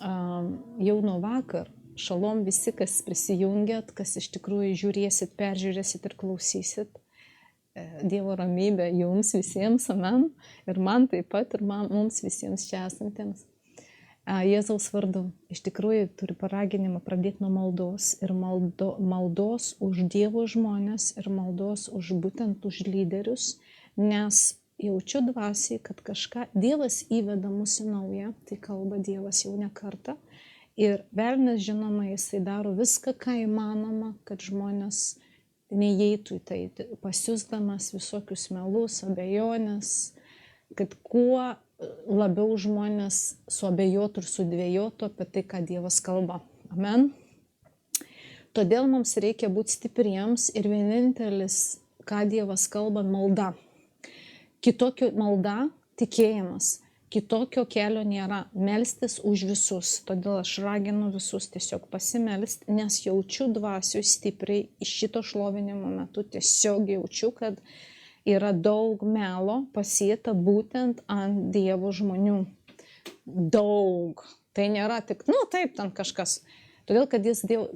jau nuo vakar. Šalom visi, kas prisijungėt, kas iš tikrųjų žiūrėsit, peržiūrėsit ir klausysit. Dievo ramybė jums visiems, amen. Ir man taip pat, ir mums visiems čia esantiems. Jėzaus vardu. Iš tikrųjų turiu paraginimą pradėti nuo maldos. Ir maldos už Dievo žmonės ir maldos būtent už lyderius. Nes jaučiu dvasiai, kad kažką Dievas įveda mus į naują. Tai kalba Dievas jau ne kartą. Ir velnias, žinoma, jisai daro viską, ką įmanoma, kad žmonės neįeitų į tai, pasiusdamas visokius melus, abejonės, kad kuo labiau žmonės suabejotų ir sudvėjotų apie tai, ką Dievas kalba. Amen. Todėl mums reikia būti stipriems ir vienintelis, ką Dievas kalba, malda. Kitokio malda, tikėjimas. Kitokio kelio nėra. Melstis už visus. Todėl aš raginu visus tiesiog pasimelsti, nes jaučiu dvasių stipriai iš šito šlovinimo metu. Tiesiog jaučiu, kad yra daug melo pasėta būtent ant Dievo žmonių. Daug. Tai nėra tik, taip, ten kažkas. Todėl, kad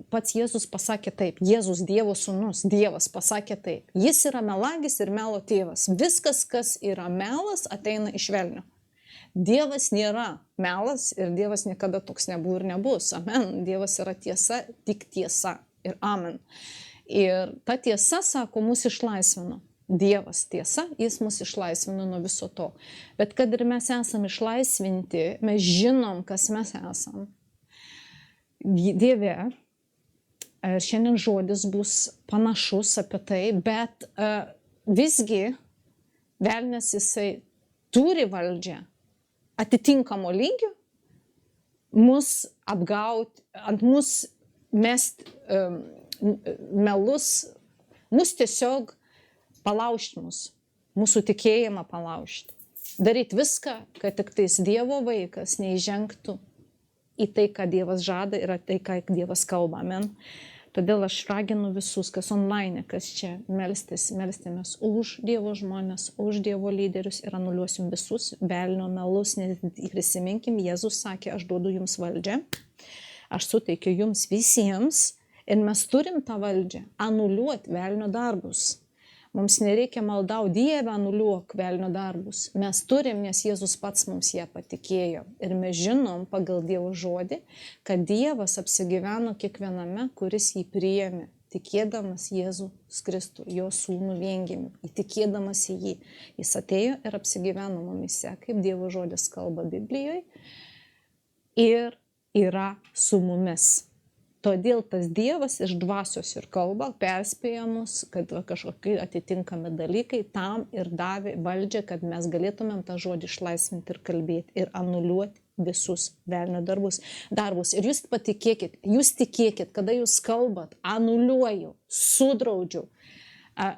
pats Jėzus pasakė taip. Jėzus, Dievo sūnus, Dievas pasakė taip. Jis yra melagis ir melo tėvas. Viskas, kas yra melas, ateina iš velnio. Dievas nėra melas ir Dievas niekada toks nebuvo ir nebus. Amen. Dievas yra tiesa, tik tiesa. Ir amen. Ir ta tiesa, sako, mus išlaisvino. Dievas tiesa, jis mus išlaisvino nuo viso to. Bet kad ir mes esam išlaisvinti, mes žinom, kas mes esam. Dieve, šiandien žodis bus panašus apie tai, bet visgi velnias jisai turi valdžią atitinkamo lygio, mus apgauti, ant mus mest melus, mus tiesiog palaužti mūsų tikėjimą palaužti. Daryti viską, kad tik tais Dievo vaikas neįžengtų į tai, ką Dievas žada ir tai, ką Dievas kalba. Amen. Todėl aš raginu visus, kas online, kas čia, melstimės už Dievo žmonės, už Dievo lyderius ir anuliuosim visus velnio melus, nes prisiminkim, Jėzus sakė, aš duodu jums valdžią, aš suteikiu jums visiems ir mes turim tą valdžią anuliuoti velnio darbus. Mums nereikia maldauti, Dieve, anuliuok velnio darbus. Mes turim, nes Jėzus pats mums ją patikėjo. Ir mes žinom pagal Dievo žodį, kad Dievas apsigyveno kiekviename, kuris jį priėmė, tikėdamas Jėzus Kristų, jo sūnų viengimį, įtikėdamas į jį. Jis atėjo ir apsigyveno mumise, kaip Dievo žodis kalba Biblijoje, ir yra su mumis. Todėl tas Dievas iš dvasios ir kalba perspėja mus, kad kažkokie atitinkami dalykai tam ir davė valdžią, kad mes galėtumėm tą žodį išlaisvinti ir kalbėti ir anuliuoti visus velnio darbus. Ir jūs patikėkit, jūs tikėkit, kada jūs kalbat, anuliuoju, sudraudžiu.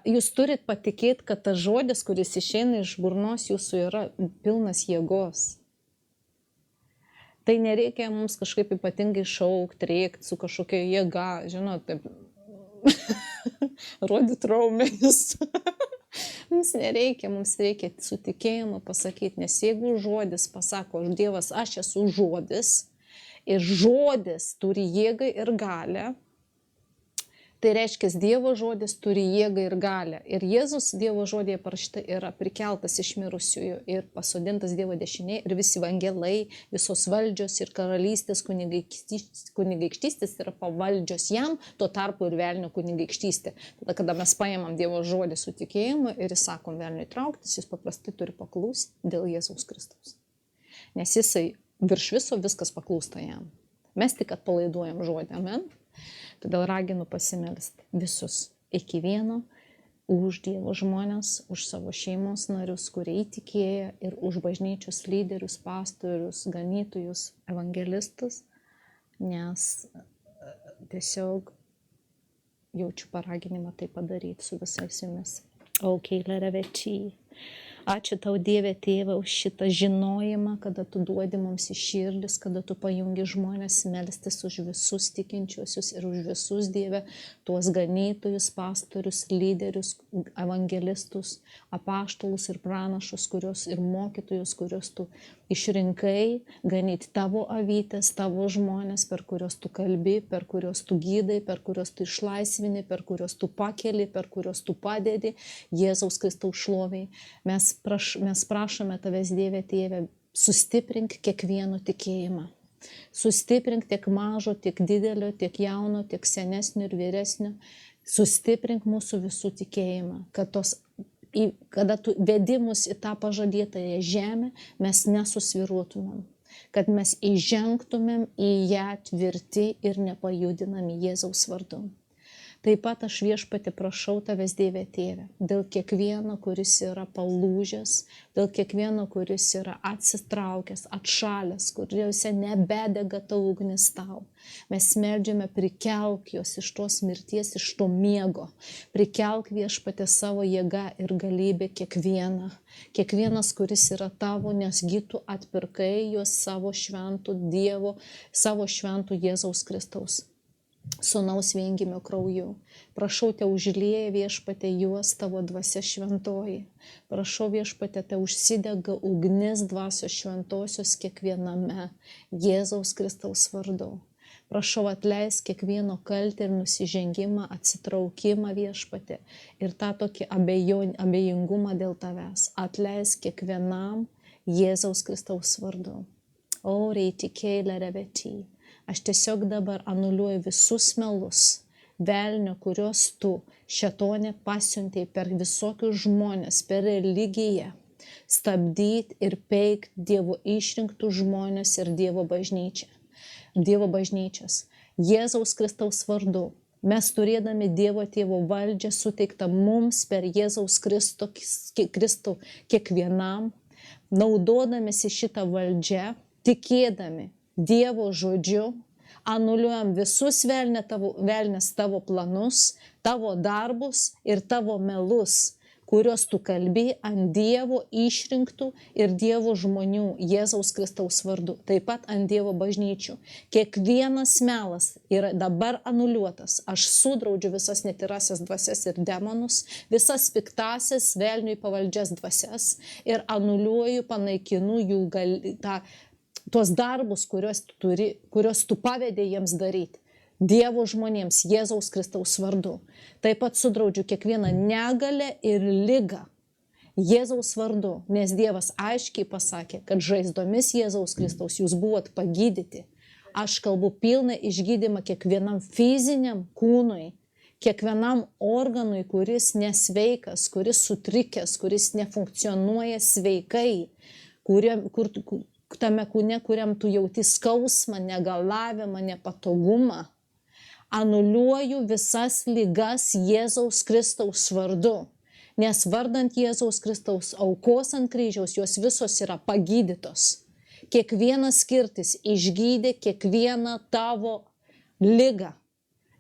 Jūs turit patikėti, kad tas žodis, kuris išeina iš burnos jūsų, yra pilnas jėgos. Tai nereikia mums kažkaip ypatingai šaukti, rėkti su kažkokia jėga, žinot, taip, rodyti raumenis. Mums reikia su tikėjimu pasakyti, nes jeigu žodis pasako, Dievas, aš esu žodis, ir žodis turi jėgą ir galę, tai reiškia, Dievo žodis turi jėgą ir galę. Ir Jėzus Dievo žodėje parašyta yra prikeltas iš mirusiųjų ir pasodintas Dievo dešinėje ir visi angelai, visos valdžios ir karalystės kunigaikštystės yra pavaldžios jam, tuo tarpu ir velnio kunigaikštystė. Tada, kada mes paimam Dievo žodį su tikėjimu ir įsakom velniui trauktis, jis paprastai turi paklūsti dėl Jėzaus Kristaus. Nes jisai virš viso viskas paklūsta jam. Mes tik atpalaiduojam žodį. Amen. Todėl raginu pasimelsti visus iki vieno už Dievo žmonės, už savo šeimos narius, kurie įtikėję ir už bažnyčios lyderius, pastorius, ganytojus, evangelistus, nes tiesiog jaučiu paraginimą tai padaryti su visais jumis. Okay, Ačiū tau, Dieve Tėve, už šitą žinojimą, kada tu duodi mums į širdis, kada tu pajungi žmonės melstis už visus tikinčiuosius ir už visus, Dieve, tuos ganytojus, pastorius, lyderius, evangelistus, apaštalus ir pranašus, ir mokytojus, kuriuos tu išrinkai ganyti tavo avytės, tavo žmonės, per kuriuos tu kalbi, per kuriuos tu gydai, per kuriuos tu išlaisvini, per kuriuos tu pakeli, per kuriuos tu padedi Jėzaus Kristaus šloviai. Mes prašome tavęs, Dieve Tėve, sustiprink kiekvieno tikėjimą. Sustiprink tiek mažo, tiek didelio, tiek jauno, tiek senesnio ir vyresnio. Sustiprink mūsų visų tikėjimą, kada tu vedi mus į tą pažadėtąją žemę, mes nesusviruotumėm, kad mes įžengtumėm į ją tvirti ir nepajudinami Jėzaus vardu. Taip pat aš Viešpatie prašau tavęs, Dieve Tėve, dėl kiekvieno, kuris yra palūžęs, dėl kiekvieno, kuris yra atsitraukęs, atšalęs, kuriuose nebedega ta ugnis tau. Mes meldžiame, prikelk juos iš tos mirties, iš to miego. Prikelk, Viešpatie, savo jėgą ir galybę kiekvieną. Kiekvienas, kuris yra tavo, nes tu atpirkai juos savo šventų Dievo, savo šventų Jėzaus Kristaus Sūnaus viengimio krauju. Prašau, te užlieja, Viešpatie, juos tavo dvasia šventoji. Prašau, Viešpatie, te užsidega ugnis dvasios šventosios kiekviename Jėzaus Kristaus vardu. Prašau, atleisk kiekvieno kaltę ir nusižengimą, atsitraukimą, Viešpatie, ir tą tokį abejingumą dėl tavęs. Atleisk kiekvienam Jėzaus Kristaus vardu. O reitikėlė revetį. Aš tiesiog dabar anuliuoju visus melus, velnio, kuriuos tu, šėtonė, pasiuntei per visokius žmonės, per religiją, stabdyti ir peikti Dievo išrinktų žmonės ir Dievo bažnyčias. Jėzaus Kristaus vardu. Mes turėdami Dievo Tėvo valdžią suteiktą mums per Jėzaus Kristų kiekvienam, naudodamėsi šitą valdžią, tikėdami Dievo žodžiu, anuliuojam visus velnės tavo planus, tavo darbus ir tavo melus, kuriuos tu kalbi ant Dievo išrinktų ir Dievo žmonių Jėzaus Kristaus vardu, taip pat ant Dievo bažnyčių. Kiekvienas melas yra dabar anuliuotas. Aš sudraudžiu visas netyrasias dvasias ir demonus, visas piktasias velniui pavaldžias dvasias ir anuliuoju, panaikinu jų tuos darbus, kuriuos tu pavedė jiems daryti. Dievo žmonėms Jėzaus Kristaus vardu. Taip pat sudraudžiu kiekvieną negalę ir ligą Jėzaus vardu, nes Dievas aiškiai pasakė, kad žaizdomis Jėzaus Kristaus jūs buvot pagydyti. Aš kalbu pilną išgydymą kiekvienam fiziniam kūnui, kiekvienam organui, kuris nesveikas, kuris sutrikęs, kuris nefunkcionuoja sveikai, tame kūne, kuriam tu jauti skausmą, negalavimą, nepatogumą. Anuliuoju visas ligas Jėzaus Kristaus vardu, nes vardant Jėzaus Kristaus aukos ant kryžiaus jos visos yra pagydytos. Kiekvienas skirtis išgydė kiekvieną tavo ligą.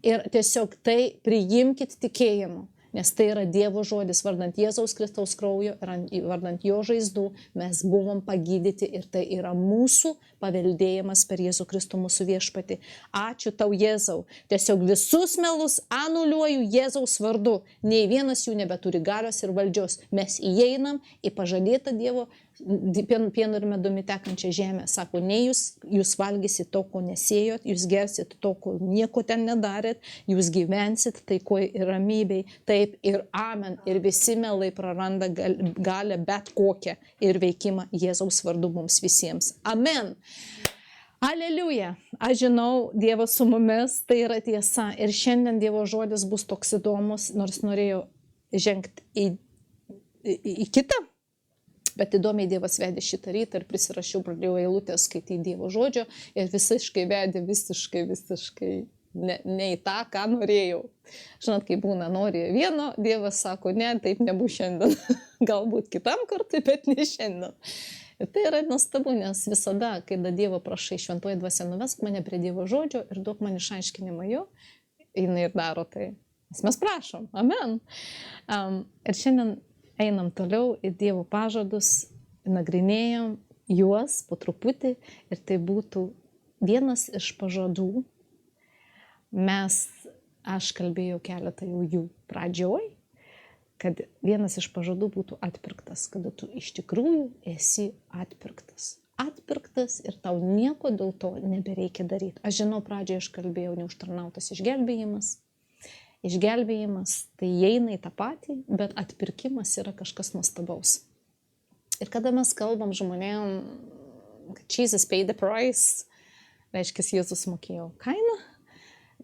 Ir tiesiog tai priimkit tikėjimu. Nes tai yra Dievo žodis, vardant Jėzaus Kristaus kraujo ir vardant jo žaizdų mes buvom pagydyti ir tai yra mūsų paveldėjimas per Jėzų Kristų mūsų Viešpatį. Ačiū tau, Jėzau. Tiesiog visus melus anuliuoju Jėzaus vardu. Nei vienas jų nebeturi galios ir valdžios. Mes įeinam į pažadėtą Dievo pienu ir medumi tekančią žemę. Sako, ne jūs valgysit to, ko nesėjot, jūs gersit to, ko nieko ten nedarėt, jūs gyvensit taikoj ir ramybėj. Taip ir amen. Ir visi melai praranda galę bet kokią ir veikimą Jėzaus vardu mums visiems. Amen. Aleliuja. Aš žinau, Dievas su mumis, tai yra tiesa. Ir šiandien Dievo žodis bus toks įdomus, nors norėjau žengti į kitą. Bet įdomiai Dievas vedė šitą rytą ir prisirašiau, pradėjau eilutės skaityti Dievo žodžio ir visiškai vedė visiškai ne į tą, ką norėjau. Žinot, kai būna nori vieno, Dievas sako, ne, taip nebus šiandien. Galbūt kitam kartui, bet ne šiandien. Ir tai yra nuostabu, nes visada, kai Dievo prašai, šventoji dvasia, nuvesk mane prie Dievo žodžio ir duok man išaiškinimą jo, jinai ir daro tai. Nes mes prašom. Amen. Ir šiandien einam toliau į Dievo pažadus, nagrinėjam juos po truputį ir tai būtų vienas iš pažadų. Aš kalbėjau keletą jų pradžioj, kad vienas iš pažadų būtų atpirktas, kada tu iš tikrųjų esi atpirktas. Atpirktas ir tau nieko dėl to nebereikia daryti. Aš žinau, pradžioje aš kalbėjau neužtarnautas išgelbėjimas. Išgelbėjimas tai įeina į tą patį, bet atpirkimas yra kažkas nuostabaus. Ir kada mes kalbam žmonėm, kad Jesus paid the price, reiškia, Jėzus mokėjo kainą,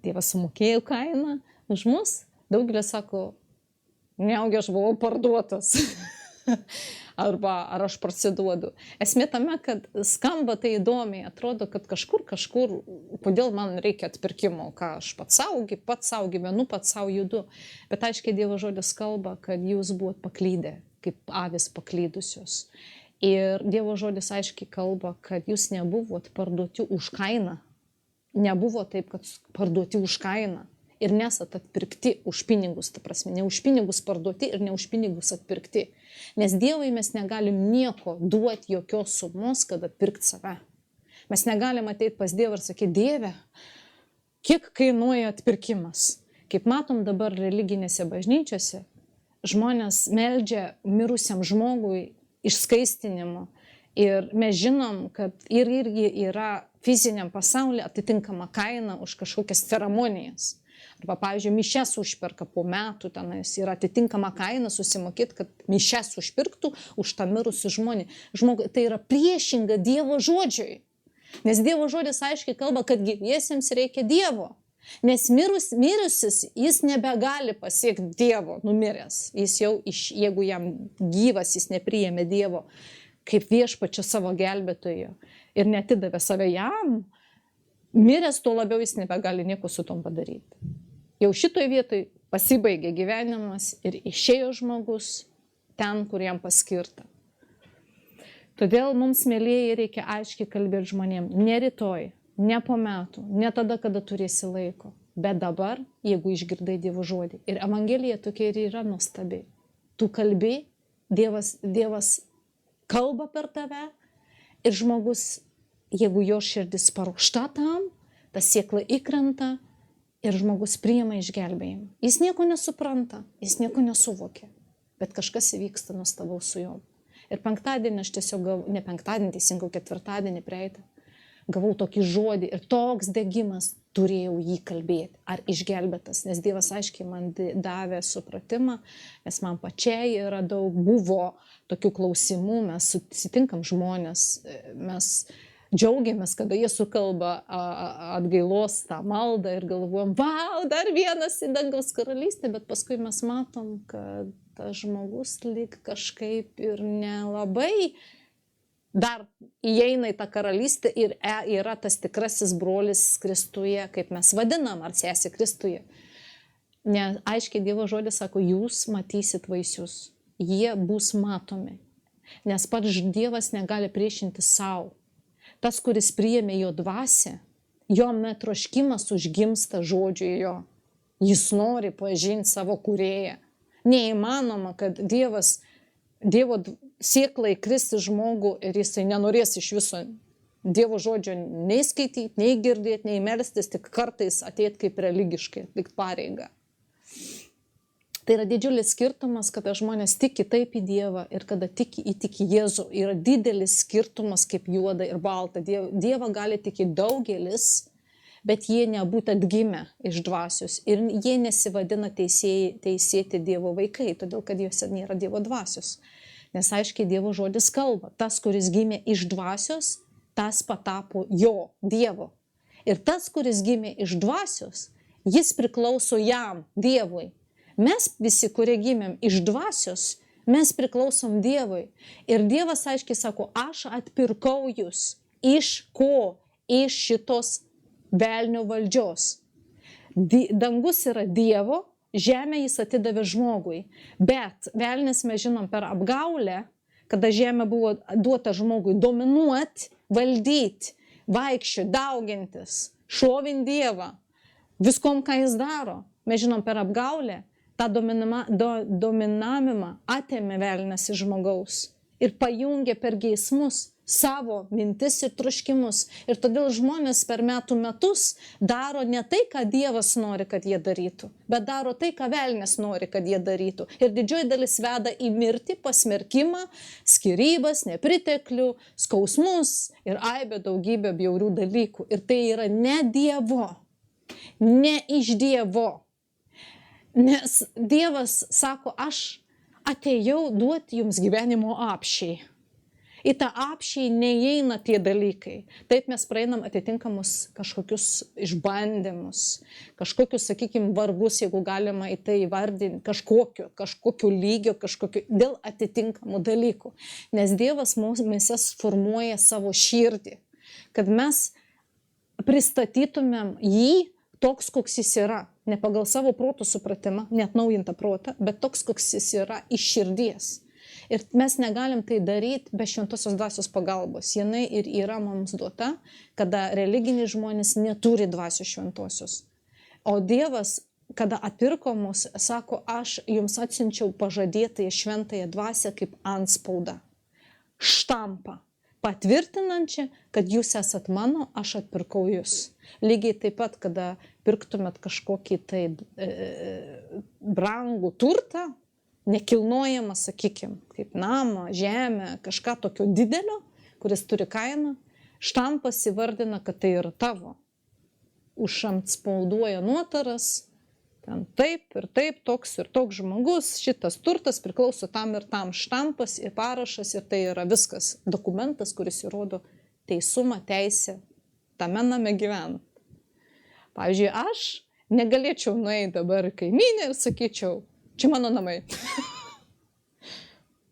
Dievas sumokėjo kainą už mus, daugelis sako, neaugi aš buvau parduotas. Arba ar aš prasiduodu. Esmė tame, kad skamba tai įdomiai, atrodo, kad kažkur, kodėl man reikia atpirkimo, ką aš pats sau gyvenu, pats sau judu. Bet aiškiai Dievo žodis kalba, kad jūs buvot paklydę, kaip avis paklydusios. Ir Dievo žodis aiškiai kalba, kad jūs nebuvot parduoti už kainą. Nebuvo taip, kad parduoti už kainą. Ir nesat atpirkti už pinigus, ta prasme, ne už pinigus parduoti ir ne už pinigus atpirkti. Nes Dievui mes negalim nieko duoti, jokios sumos, kad atpirkti save. Mes negalim ateiti pas Dievą ir sakyti, Dieve, kiek kainuoja atpirkimas. Kaip matom dabar religinėse bažnyčiose, žmonės meldžia mirusiam žmogui išskaistinimo. Ir mes žinom, kad irgi yra fiziniam pasaulyje atitinkama kaina už kažkokias ceremonijas. Arba, pavyzdžiui, mišes užperka po metų, tenais yra atitinkama kaina susimokėti, kad mišes užpirktų už tą mirusį žmonį. Tai yra priešinga Dievo žodžiui. Nes Dievo žodis aiškiai kalba, kad gyviesiems reikia Dievo. Nes mirusis, jis nebegali pasiekti Dievo, numiręs. Jis jau, jeigu jam gyvas, jis nepriėmė Dievo kaip viešpačio savo gelbėtojo ir netidavė save jam, miręs tuo labiau jis nebegali nieko su tom padaryti. Jau šitoj vietoj pasibaigė gyvenimas ir išėjo žmogus ten, kur jam paskirta. Todėl mums, mielieji, reikia aiškiai kalbėti žmonėm, ne rytoj, ne po metų, ne tada, kada turėsi laiko, bet dabar, jeigu išgirdai Dievo žodį. Ir Evangelija tokia ir yra nuostabi. Tu kalbi, Dievas kalba per tave ir žmogus, jeigu jo širdis paruošta tam, ta siekla įkrenta ir žmogus priima išgelbėjimą. Jis nieko nesupranta, jis nieko nesuvokia, bet kažkas įvyksta nuostabaus su juo. Ir penktadienį aš tiesiog ne penktadienį, teisingiau ketvirtadienį prieitą, gavau tokį žodį ir toks degimas turėjau jį kalbėti, ar išgelbėtas, nes Dievas aiškiai man davė supratimą, nes man pačiai yra buvo tokių klausimų, mes susitinkam žmonės, mes džiaugiamės, kada jie sukalba atgailos tą maldą ir galvojam, vau, dar vienas į dangaus karalystę, bet paskui mes matom, kad tas žmogus lyg kažkaip ir nelabai dar įeina į tą karalystę ir yra tas tikrasis brolis Kristuje, kaip mes vadinam, ar sesė Kristuje. Nes aiškiai Dievo žodis sako, jūs matysit vaisius, jie bus matomi. Nes pats Dievas negali priešinti savo. Tas, kuris priėmė jo dvasią, jo troškimas užgimsta žodžiu jo. Jis nori pažinti savo kūrėją. Neįmanoma, kad Dievo siekla įkristi žmogų ir jisai nenorės iš viso Dievo žodžio nei skaityti, nei girdėti, nei melstis, tik kartais ateit kaip religiškai, lyg pareiga. Tai yra didžiulis skirtumas, kada žmonės tiki taip į Dievą ir kada tiki Jėzų. Yra didelis skirtumas kaip juoda ir balta. Dievą gali tikėti daugelis, bet jie nebūt atgimę iš dvasios ir jie nesivadina teisėti Dievo vaikai, todėl kad juose nėra Dievo dvasios. Nes aiškiai Dievo žodis kalba, tas, kuris gimė iš dvasios, tas patapo jo, Dievo. Ir tas, kuris gimė iš dvasios, jis priklauso jam, Dievui. Mes visi, kurie gimėm iš dvasios, mes priklausom Dievui. Ir Dievas aiškiai sako, aš atpirkau jūs. Iš ko? Iš šitos velnio valdžios. Dangus yra Dievo, žemę jis atidavė žmogui. Bet velnis mes žinom per apgaulę, kada žemė buvo duota žmogui dominuoti, valdyti, vaikščioti, daugintis, šlovinti Dievą. Viskom, ką jis daro, mes žinom per apgaulę. tą dominavimą atėmė velnias iš žmogaus ir pajungė per geismus savo mintis ir troškimus. Ir todėl žmonės per metus daro ne tai, ką Dievas nori, kad jie darytų, bet daro tai, ką velnias nori, kad jie darytų. Ir didžioji dalis veda į mirtį, pasmerkimą, skyrybas, nepriteklių, skausmus ir aibę daugybę bjaurių dalykų. Ir tai yra ne Dievo, ne iš Dievo. Nes Dievas sako, aš atėjau duoti jums gyvenimo apsčiai. Į tą apsčiai neįeina tie dalykai. Taip mes praeinam atitinkamus kažkokius išbandymus, kažkokius, sakykime, vargus, jeigu galima į tai įvardinti, kažkokiu lygio, dėl atitinkamų dalykų. Nes Dievas mumise formuoja savo širdį, kad mes pristatytumėm jį toks, koks jis yra. Ne pagal savo proto supratimą, neatnaujintą protą, bet toks, koks jis yra iš širdies. Ir mes negalim tai daryti be šventosios dvasios pagalbos. Jinai ir yra mums duota, kada religiniai žmonės neturi dvasios šventosios. O Dievas, kada atpirko mus, sako, aš jums atsiunčiau pažadėtąją šventąją dvasią kaip antspaudą, štampą, patvirtinančią, kad jūs esat mano, aš atpirkau jūs. Lygiai taip pat, kada pirktumėt kažkokį tai brangų turtą, nekilnojama, sakykime, kaip namą, žemę, kažką tokio didelio, kuris turi kainą, štampas įvardina, kad tai yra tavo. Užantspauduoja nuotaras, ten taip ir taip, toks ir toks žmogus, šitas turtas priklauso tam ir tam, štampas ir parašas, ir tai yra viskas. Dokumentas, kuris įrodo teisumą, teisę tame name gyvent. Pavyzdžiui, aš negalėčiau nueiti dabar į kaimynę ir sakyčiau, čia mano namai.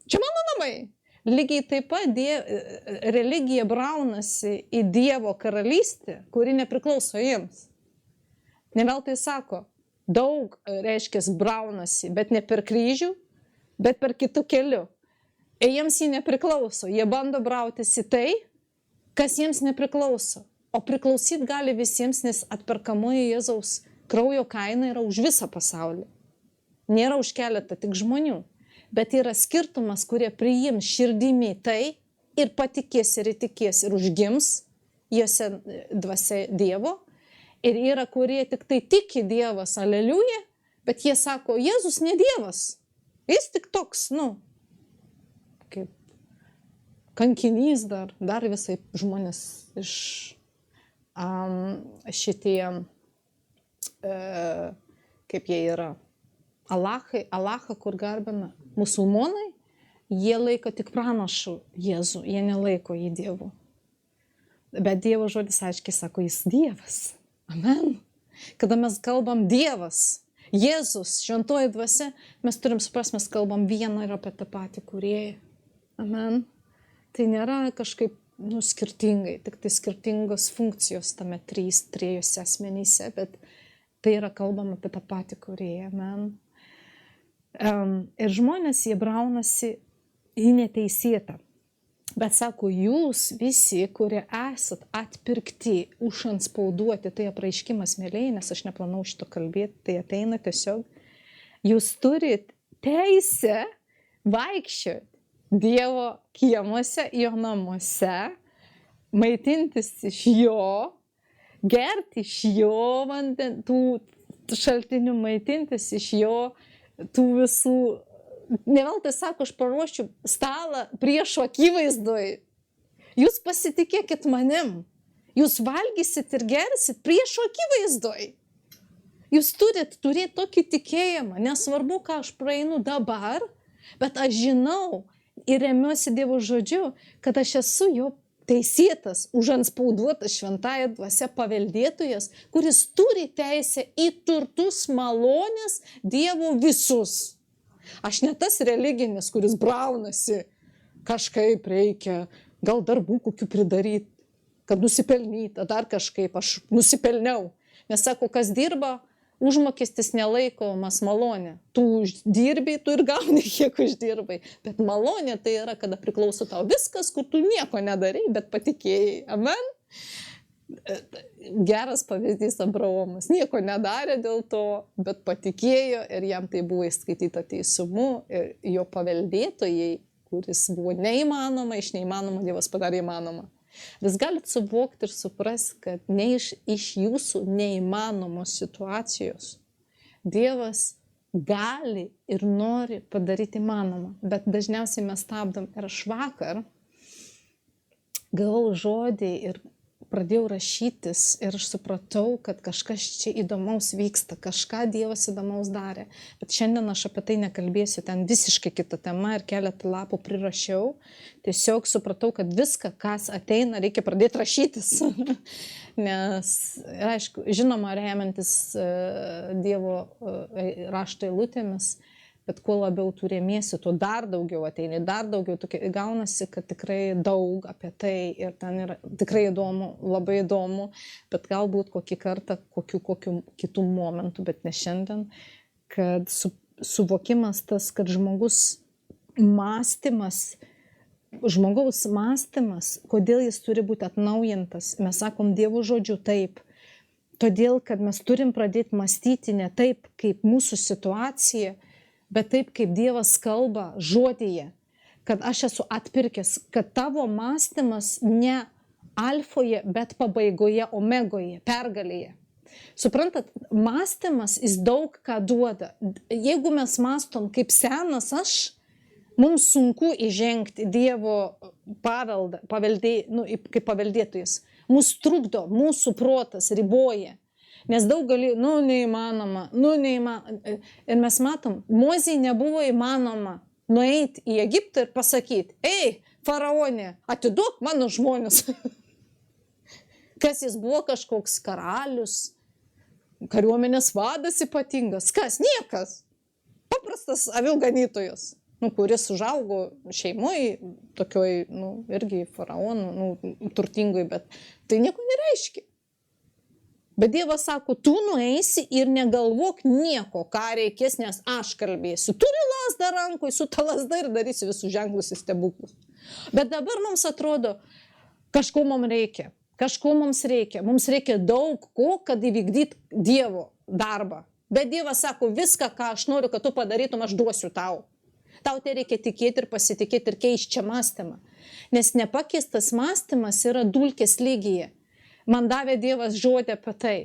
Čia mano namai. Lygiai taip pat religija braunasi į Dievo karalystę, kuri nepriklauso jiems. Ne veltui sako, daug, reiškia, braunasi, bet ne per kryžių, bet per kitų kelių. Ir jiems jį nepriklauso. Jie bando brautis į tai, kas jiems nepriklauso. O priklausyti gali visiems, nes atperkamoji Jėzaus kraujo kaina yra už visą pasaulį. Nėra už keletą tik žmonių, bet yra skirtumas, kurie priims širdimi tai ir patikės ir įtikės ir užgims juose dvasia Dievo. Ir yra, kurie tik tai tiki Dievas, aleliuja, bet jie sako, Jėzus ne Dievas. Jis tik toks, kaip kankinys dar visai žmonės iš šitie, kaip jie yra. Alachą, kur garbina musulmonai, jie laiko tik pranašu Jėzų, jie nelaiko jį Dievu. Bet Dievo žodis aiškiai sako, jis Dievas. Amen. Kada mes kalbam Dievas, Jėzus, šventoji dvasia, mes turim suprasti, mes kalbam vieną ir apie tą patį kūrėją. Amen. Tai nėra kažkaip skirtingai, tik tai skirtingos funkcijos tame trijose asmenyse, bet tai yra kalbama apie tą patį kūrėją. Amen. Ir žmonės jie braunasi į neteisėtą. Bet sako, jūs visi, kurie esat atpirkti, užantspauduoti, tai apraiškimas mėlyi, nes aš neplanau šito kalbėti, tai ateina tiesiog. Jūs turit teisę vaikščioti Dievo kiemuose, jo namuose, maitintis iš jo, gerti iš jo vandens, tų šaltinių maitintis iš jo, tų visų, ne veltui sako, aš paruošiu stalą priešo akivaizdoj. Jūs pasitikėkit manim. Jūs valgysit ir gersit priešo akivaizdoj. Jūs turit turėti tokį tikėjimą. Nesvarbu, ką aš praeinu dabar, bet aš žinau ir remiuosi Dievo žodžiu, kad aš esu jo teisėtas, užantspauduotas šventąja dvasia paveldėtojas, kuris turi teisę į turtus malonės Dievo visus. Aš ne tas religinis, kuris braunasi, kažkaip reikia, gal darbų kokių pridaryti, kad nusipelnyti, dar kažkaip aš nusipelniau. Nes sako, kas dirba, užmokestis nelaikomas malonė. Tu dirbi, tu ir gauni, kiek uždirbai. Bet malonė tai yra, kada priklauso tau viskas, kur tu nieko nedarai, bet patikėjai. Amen. Geras pavyzdys Abraomas. Nieko nedarė dėl to, bet patikėjo ir jam tai buvo įskaityta teisumu ir jo paveldėtojai, kuris buvo neįmanoma, iš neįmanoma Dievas padarė įmanoma. Vis galite suvokti ir suprasti, kad ne iš jūsų neįmanomos situacijos Dievas gali ir nori padaryti įmanoma, bet dažniausiai mes stabdom. Ir aš vakar gavau žodį ir pradėjau rašytis ir aš supratau, kad kažkas čia įdomaus vyksta, kažką Dievas įdomaus darė. Bet šiandien aš apie tai nekalbėsiu, ten visiškai kita tema ir keletą lapų prirašiau. Tiesiog supratau, kad viską, kas ateina, reikia pradėti rašytis. Nes, aišku, žinoma, remiantis Dievo rašto eilutėmis, bet kuo labiau tu remiesi, tuo dar daugiau ateini, dar daugiau. Gaunasi, kad tikrai daug apie tai ir ten yra tikrai įdomu, labai įdomu, bet galbūt kokį kartą, kokių kitų momentų, bet ne šiandien, kad suvokimas tas, kad žmogaus mąstymas, kodėl jis turi būti atnaujintas. Mes sakom Dievo žodžiu taip, todėl, kad mes turim pradėti mąstyti ne taip, kaip mūsų situacija, bet taip, kaip Dievas kalba žodyje, kad aš esu atpirkęs, kad tavo mąstymas ne alfoje, bet pabaigoje, omegoje, pergalėje. Suprantat, mąstymas jis daug ką duoda. Jeigu mes mąstom kaip senas aš, mums sunku įžengti Dievo kaip paveldėtojas. Mūsų trukdo, mūsų protas riboja. Nes daug neįmanoma. Ir mes matom, Mozei nebuvo įmanoma nueiti į Egiptą ir pasakyti, ei, faraonė, atiduok mano žmonės. Kas jis buvo, kažkoks karalius, kariuomenės vadas ypatingas. Kas? Niekas. Paprastas avių ganytojas, kuris užaugo šeimoje, tokioj, irgi faraonų, turtingoj, bet tai nieko nereiškia. Bet Dievas sako, tu nueisi ir negalvok nieko, ką reikės, nes aš kalbėsiu. Turi lazdą rankoje, su ta lazda ir darysi visus ženklus ir stebuklus. Bet dabar mums atrodo, kažko mums reikia. Mums reikia daug ko, kad įvykdyt Dievo darbą. Bet Dievas sako, viską, ką aš noriu, kad tu padarytum, aš duosiu tau. Tau tai reikia tikėti ir pasitikėti ir keisti čia mąstymą. Nes nepakeistas mąstymas yra dulkės lygyje. Man davė Dievas žodį apie tai.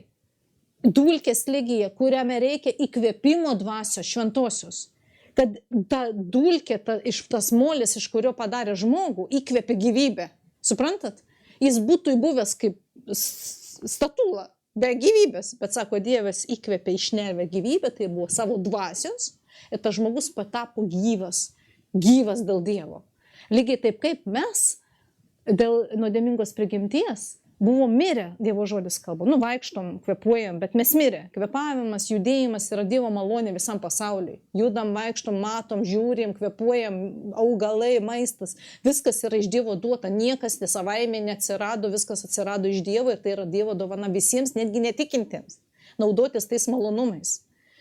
Dulkės lygyje, kuriame reikia įkvėpimo dvasios šventosios. Kad ta dulkė, tas molis, iš kurio padarė žmogų, įkvėpė gyvybę. Suprantat? Jis būtų buvęs kaip statula, be gyvybės. Bet sako, Dievas įkvėpė iš nervę gyvybę, tai buvo savo dvasios. Ir tas žmogus patapo gyvas dėl Dievo. Lygiai taip kaip mes dėl nuodėmingos prigimties buvo mirę, Dievo žodis kalba. Vaikštom, kvėpuojam, bet mes mirę. Kvėpavimas, judėjimas yra Dievo malonė visam pasauliui. Judam, vaikštom, matom, žiūrim, kvėpuojam, augalai, maistas. Viskas yra iš Dievo duota. Niekas savaime neatsirado, viskas atsirado iš Dievo ir tai yra Dievo dovana visiems, netgi netikintiems. Naudotis tais malonumais.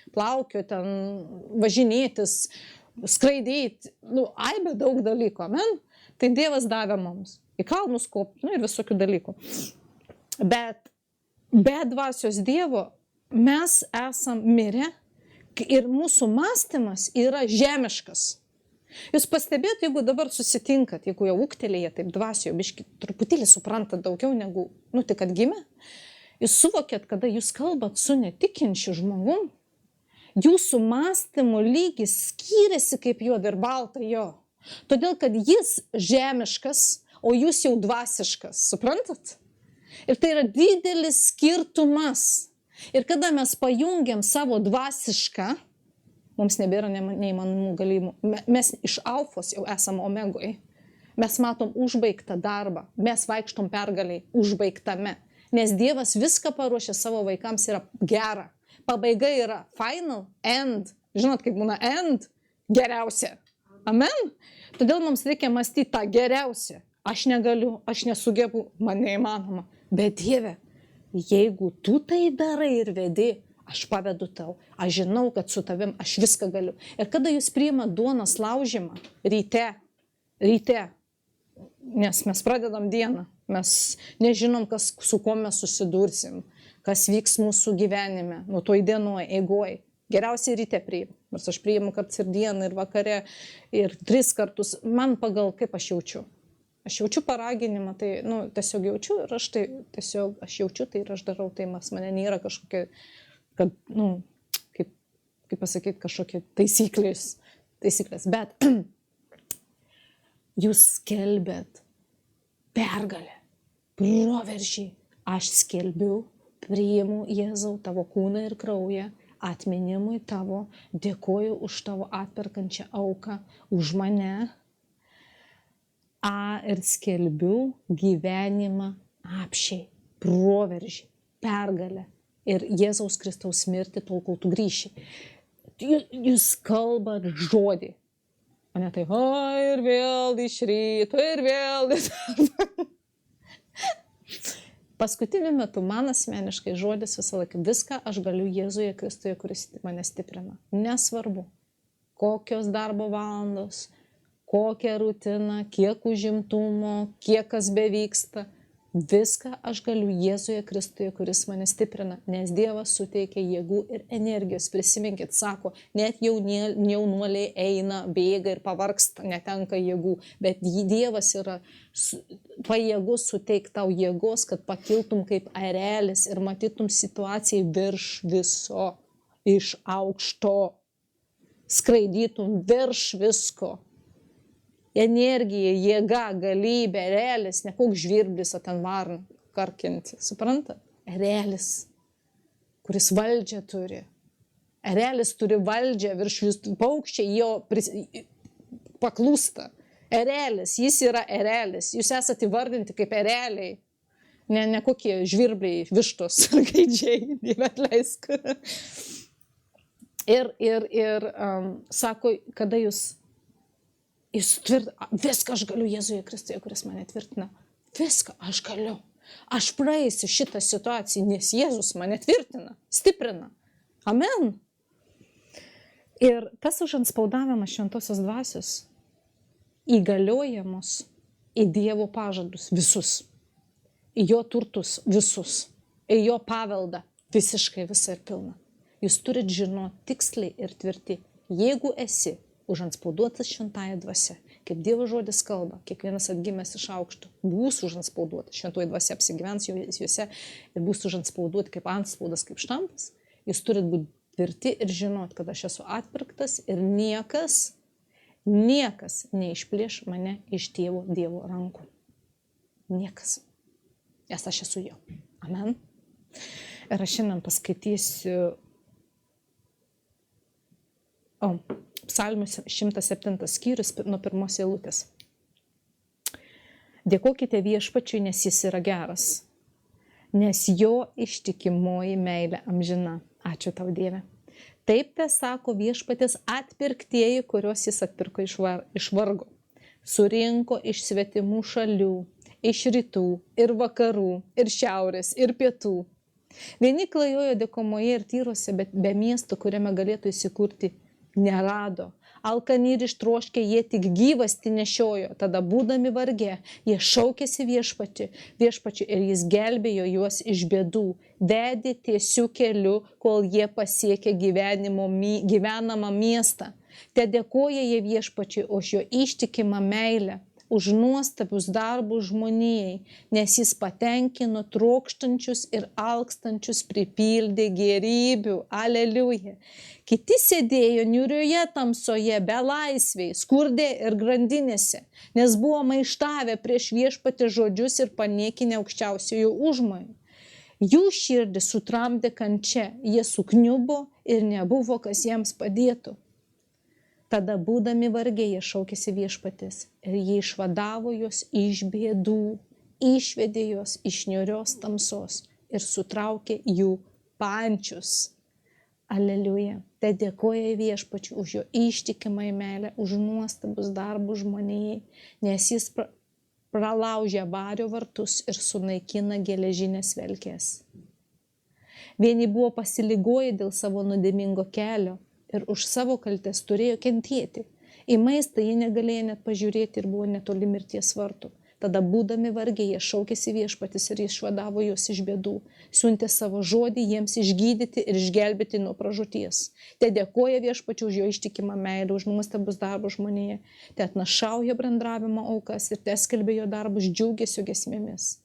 Plaukio ten, važinėtis, skraidyti. Aibė daug dalykų. Amen? Tai Dievas davė mums. Į kalnus kopti, ir visokių dalykų. Bet be dvasios Dievo mes esam mirę ir mūsų mąstymas yra žemiškas. Jūs pastebėt, jeigu dabar susitinkat, jeigu jau ūgtelėje, taip dvasioje, biški truputėlį suprantat daugiau negu, tai kad gimė, jūs suvokėt, kada jūs kalbat su netikinčiu žmogum, jūsų mąstymo lygis skiriasi kaip juoda ir balta jo. Todėl, kad jis žemiškas, o jūs jau dvasiškas, suprantat? Ir tai yra didelis skirtumas. Ir kada mes pajungiam savo dvasišką, mums nebėra neįmanomų galimų. Mes iš alfos jau esam omegoje. Mes matom užbaigtą darbą. Mes vaikštom pergaliai užbaigtame. Nes Dievas viską paruošė savo vaikams yra gera. Pabaiga yra final, end. Žinot, kaip būna end? Geriausia. Amen? Todėl mums reikia mąstyti tą geriausią. Aš negaliu, aš nesugebu, man neįmanoma. Bet Dieve, jeigu tu tai darai ir vedi, aš pavedu tau. Aš žinau, kad su tavim aš viską galiu. Ir kada jūs priimat duonos laužymą ryte, Nes mes pradedam dieną, mes nežinom, su kuo mes susidursim, kas vyks mūsų gyvenime, nu toj dienoj, eigoj. Geriausiai ryte priimu, nors aš priimu kartais ir dieną, ir vakare, ir 3 kartus, man pagal kaip aš jaučiu. Aš jaučiu paraginimą, tai tiesiog jaučiu ir aš jaučiu, tai ir aš darau, tai mane nėra kažkokia, kad, kaip pasakyti, kažkokie taisyklės, bet jūs skelbėt pergalę, proveržį. Aš skelbiu, priimu Jėzau tavo kūną ir kraują, atminimui tavo, dėkoju už tavo atperkančią auką, už mane. Ir skelbiu gyvenimą apšiai, proveržį, pergalę ir Jėzaus Kristaus mirtį tol, kol tu grįši. Jūs kalbat žodį, o ne tai, ir vėl iš ryto, ir vėl. Paskutiniu metu man asmeniškai žodis visą laiką, viską aš galiu Jėzuje Kristuje, kuris mane stiprina. Nesvarbu, kokios darbo valandos, kokią rutiną, kiek užimtumo, kiek kas bevyksta. Viską aš galiu Jėzuje Kristuje, kuris mane stiprina, nes Dievas suteikia jėgų ir energijos. Prisiminkit, sako, net jaunuoliai eina, bėga ir pavargsta, netenka jėgų, bet Dievas yra pajėgus suteikti tau jėgos, kad pakiltum kaip erelis ir matytum situaciją virš viso, iš aukšto, skraidytum virš visko. Energija, jėga, galybė, erelis, ne koks žvirblis, o ten varna karkinti, suprantat? Erelis, kuris valdžią turi. Erelis turi valdžią virš visų, paukščiai jo paklūsta. Erelis, jis yra erelis, jūs esate įvardinti kaip ereliai, ne kokie žvirbliai, vištos, gaidžiai, Dieve atleisk. Ir sako, kada jūs viską aš galiu Jėzuje Kristuje, kuris mane tvirtina. Viską aš galiu. Aš praeisiu šitą situaciją, nes Jėzus mane tvirtina, stiprina. Amen. Ir tas užantspaudavimas šventosios dvasios įgalioja mus į Dievo pažadus visus, į jo turtus visus, į jo paveldą visiškai visą ir pilną. Jūs turit žinoti tiksliai ir tvirti, jeigu esi užantspauduotas šventąja dvasia, kaip Dievo žodis kalba, kiekvienas atgimęs iš aukšto bus užantspauduotas, šventoji dvasia apsigyvens juose ir bus užantspauduoti kaip antspaudas, kaip štampas. Jūs turit būti tvirti ir žinot, kad aš esu atpirktas ir niekas neišplėš mane iš Dievo rankų. Niekas. Nes aš esu jo. Amen. Ir aš šiandien paskaitysiu Psalmių 107 skyrius nuo 1 eilutės. Dėkokite Viešpačiui, nes jis yra geras, nes jo ištikimoji meilė amžina. Ačiū tau, Dieve. Taip te sako Viešpatis atpirktieji, kuriuos jis atpirko iš vargo. Surinko iš svetimų šalių, iš rytų ir vakarų, ir šiaurės, ir pietų. Vieni klajojo dykumoje ir tyruose, bet be miesto, kuriame galėtų įsikurti, nerado. Alkani ir ištroškę jie tik gyvastį nešiojo, tada būdami varge, jie šaukėsi viešpačiu ir jis gelbėjo juos iš bėdų, vedė tiesiu keliu, kol jie pasiekė gyvenamą miestą. Te dėkoja jie viešpačiui už jo ištikimą meilę, už nuostabius darbus žmonijai, nes jis patenkino trokštančius ir alkstančius pripildė gėrybių. Aleliuja. Kiti sėdėjo niūrioje tamsoje, belaisviai, skurde ir grandinėse, nes buvo maištavę prieš Viešpatį žodžius ir paniekinę aukščiausiojo užmojų. Jų širdį sutramdė kančia, jie sukniubo ir nebuvo, kas jiems padėtų. Tada būdami varge jie šaukėsi Viešpaties ir jie išvadavo juos iš bėdų, išvedė juos iš niūrios tamsos ir sutraukė jų pančius. Aleliuja. Te dėkoja Viešpačiui už jo ištikimą meilę, už nuostabus darbus žmonijai, nes jis pralaužia vario vartus ir sunaikina geležinės velkės. Vieni buvo pasiligoję dėl savo nuodėmingo kelio ir už savo kaltes turėjo kentėti. Į maistą jie negalėjo net pažiūrėti ir buvo netoli mirties vartų. Tada būdami vargiai jie šaukėsi viešpatis ir išvadavo juos iš bėdų. Siuntė savo žodį jiems išgydyti ir išgelbėti nuo pražūties. Te dėkoja viešpačiu už jo ištikimą meilę, už nuostabius darbus žmonėje. Te atnašauja bendravimo aukas ir te skelbia jo darbus džiaugesio giesmėmis.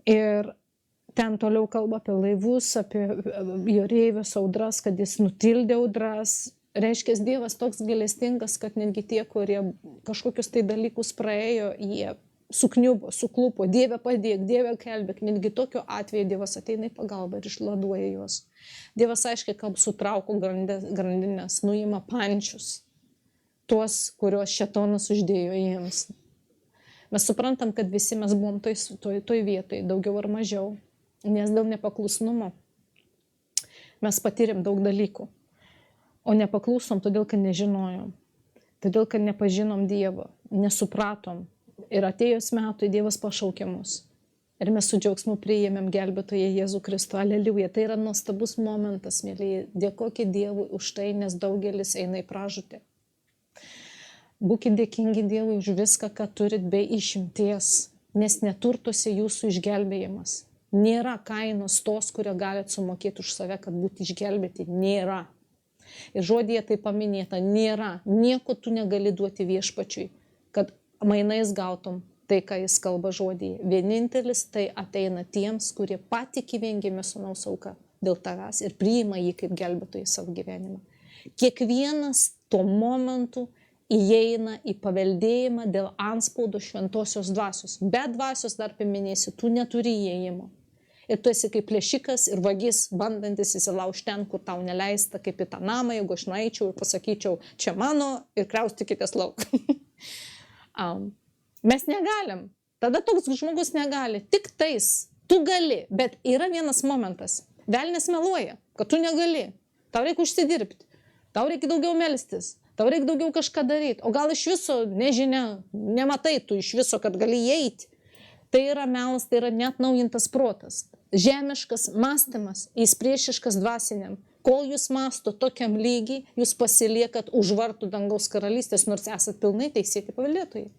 Ir ten toliau kalba apie laivus, apie jūreivius, audras, kad jis nutildė audras. Reiškia, Dievas toks gailestingas, kad netgi tie, kurie kažkokius tai dalykus praėjo, jie sukniubo, suklupo, Dieve padėk, Dieve kelbėk. Netgi tokiu atveju Dievas ateina į pagalbą ir išladuoja juos. Dievas aiškiai kalba, sutrauko grandinės, nuima pančius, tuos, kuriuos šėtonas uždėjo jiems. Mes suprantam, kad visi mes buvom toj vietoj, daugiau ar mažiau, nes dėl nepaklusnumo mes patyrėm daug dalykų. O nepaklusom todėl, kad nežinojom, todėl, kad nepažinom Dievo, nesupratom. Ir atėjus metui Dievas pašaukė mus. Ir mes su džiaugsmu priėmėm gelbėtoją Jėzų Kristų. Aleliuja. Tai yra nuostabus momentas, mėlyje. Dėkokit Dievui už tai, nes daugelis eina į pražūtį. Būkit dėkingi Dievui už viską, ką turit be išimties, nes neturtuose jūsų išgelbėjimas. Nėra kainos tos, kurią galit sumokėti už save, kad būti išgelbėti. Nėra. Ir žodyje tai paminėta, nėra, nieko tu negali duoti viešpačiui, kad mainais gautum tai, ką jis kalba žodyje. Vienintelis tai ateina tiems, kurie patikė viengimio sūnaus auką dėl tavęs ir priima jį kaip gelbėtoją į savo gyvenimą. Kiekvienas tuo momentu įeina į paveldėjimą dėl antspaudo šventosios dvasios. Be dvasios, dar paminėsiu, tu neturi įėjimo. Ir tu esi kaip plėšikas ir vagis, bandantis įsilaužti ten, kur tau neleista, kaip į tą namą, jeigu aš nueičiau ir pasakyčiau, čia mano ir kraustykitės lauk. Mes negalim. Tada toks žmogus negali. Tik tais. Tu gali. Bet yra vienas momentas. Velnias meluoja, kad tu negali. Tau reikia užsidirbti. Tau reikia daugiau melstis. Tau reikia daugiau kažką daryti. O gal iš viso, nežinia, nematai tu iš viso, kad gali įeiti. Tai yra melas, tai yra neatnaujintas protas. Žemiškas mąstymas, jis priešiškas dvasiniam. Kol jūs mąsto tokiam lygiai, jūs pasiliekat už vartų dangaus karalystės, nors esat pilnai teisėti paveldėtojai.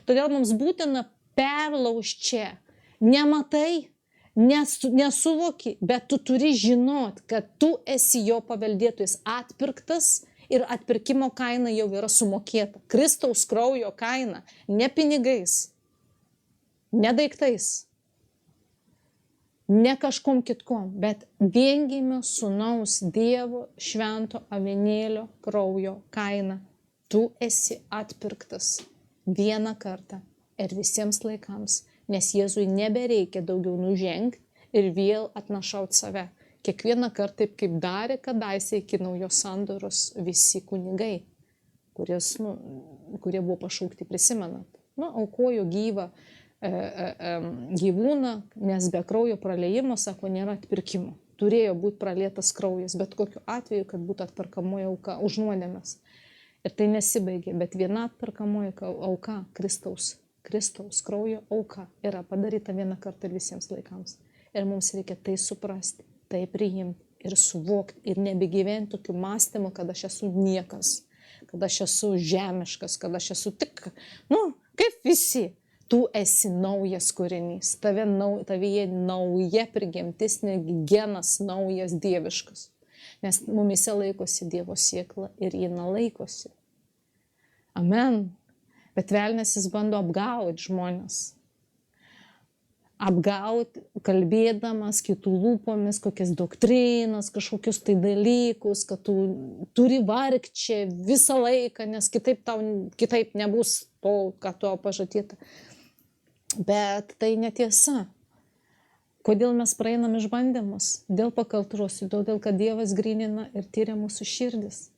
Todėl mums būtina perlaužti čia. Nematai, nesuvoki, bet tu turi žinot, kad tu esi jo paveldėtojas, atpirktas ir atpirkimo kaina jau yra sumokėta. Kristaus kraujo kaina, ne pinigais, ne daiktais, ne kažkom kitkom, bet viengimio sūnaus Dievo švento avinėlio kraujo kaina. Tu esi atpirktas vieną kartą ir visiems laikams, nes Jėzui nebereikia daugiau nužengti ir vėl atnašauti save. Kiekvieną kartą taip, kaip darė kadaise iki naujos sandoros visi kunigai, kurie buvo pašaukti, prisimenat. Aukojo gyvą gyvūną, nes be kraujo praliejimo, sako, nėra atpirkimo. Turėjo būti pralietas kraujas, bet kokiu atveju, kad būtų atperkamoji auka už nuodėmes. Ir tai nesibaigė, bet viena atperkamoji auka, Kristaus kraujo auka, yra padaryta vieną kartą ir visiems laikams. Ir mums reikia tai suprasti, tai priimti ir suvokti ir nebegyventi tokiu mąstymu, kad aš esu niekas, kad aš esu žemiškas, kad aš esu tik, kaip visi. Tu esi naujas kūrinys, tavyje nauja prigimtis, genas naujas dieviškas. Nes mumise laikosi Dievo sėkla ir jina laikosi. Amen. Bet velnias jis bando apgauti žmonės. Apgauti, kalbėdamas kitų lūpomis, kokias doktrinas, kažkokius tai dalykus, kad tu turi vargti čia visą laiką, nes kitaip nebus to, ką tu pažadėta. Bet tai netiesa. Kodėl mes praeinam išbandymus? Dėl pakaltros, todėl, kad Dievas grynina ir tyria mūsų širdis.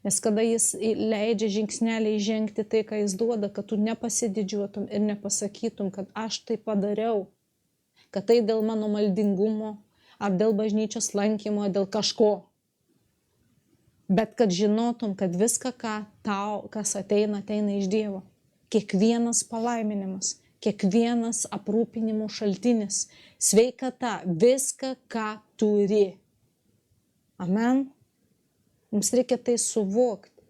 Nes kada jis leidžia žingsnelį įžengti tai, ką jis duoda, kad tu nepasididžiuotum ir nepasakytum, kad aš tai padariau, kad tai dėl mano maldingumo, ar dėl bažnyčios lankymo, dėl kažko. Bet kad žinotum, kad viską, kas ateina iš Dievo. Kiekvienas palaiminimas, kiekvienas aprūpinimo šaltinis, sveikata, viską, ką turi. Amen. Mums reikia tai suvokti.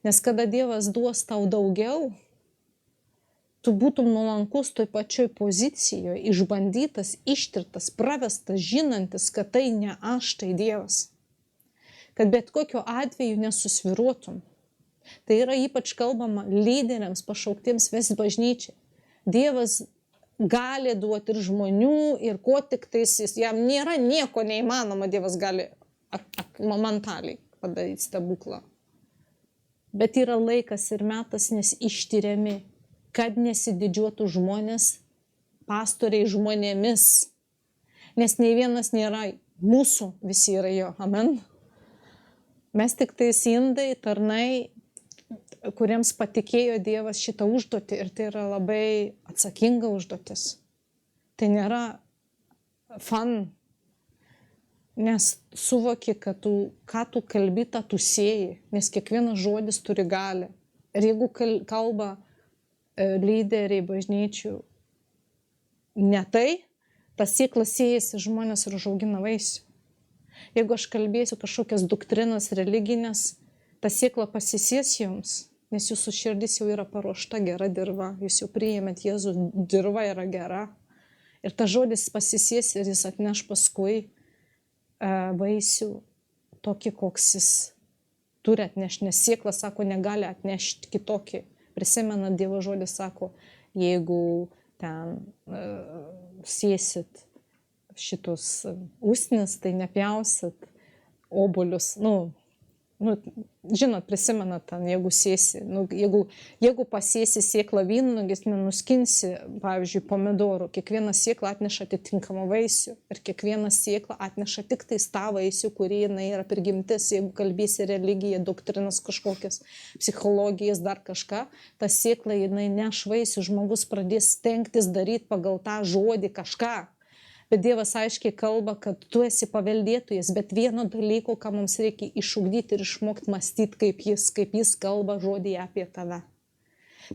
Nes kada Dievas duos tau daugiau, tu būtum nuolankus toj pačioj pozicijoje, išbandytas, ištirtas, pravestas, žinantis, kad tai ne aš, tai Dievas. Kad bet kokiu atveju nesusviruotum. Tai yra ypač kalbama lyderiams, pašauktiems vesti bažnyčiai. Dievas gali duoti ir žmonių, ir ko tik tais, jam nėra nieko neįmanoma, Dievas gali momentaliai padaryti stebuklą. Bet yra laikas ir metas, nes ištiriami, kad nesididžiuotų žmonės, pastoriai žmonėmis. Nes nei vienas nėra mūsų, visi yra jo. Amen. Mes tik tais indai, tarnai, kuriems patikėjo Dievas šitą užduotį ir tai yra labai atsakinga užduotis. Tai nėra fun, nes suvoki, kad ką tu kalbi, tą tu sėji, nes kiekvienas žodis turi galią. Ir jeigu kalba lyderiai bažnyčių ne tai, tas sėklas sėjasi žmonės ir užaugina vaisių. Jeigu aš kalbėsiu kažkokias doktrinas religinės, ta sėkla pasisės jums, nes jūsų širdis jau yra paruošta gera dirva, jūs jau priėmėt Jėzų, dirva yra gera. Ir tas žodis pasisės ir jis atneš paskui vaisių tokį, koks jis turi atnešti, nes sėkla, sako, negali atnešti kitokį. Prisimenat, Dievo žodis sako, jeigu ten sėsit šitus usnis, tai nepjausit obuolius, žinot, prisimenat, ten, jeigu sėsi, jeigu pasėsi sėklą vynuogės, nenuskinsi, pavyzdžiui, pomidorų, kiekviena sėkla atneša atitinkamą vaisių ir kiekviena sėkla atneša tik tais tą vaisių, kurį jinai yra prigimtis. Jeigu kalbėsi religiją, doktrinas kažkokias, psichologijas, dar kažką, ta sėkla jinai neš vaisių, žmogus pradės stengtis daryti pagal tą žodį kažką. Bet Dievas aiškiai kalba, kad tu esi paveldėtojas, bet vieno dalyko, ką mums reikia išugdyti ir išmokti mąstyti, kaip jis kalba žodį apie tave.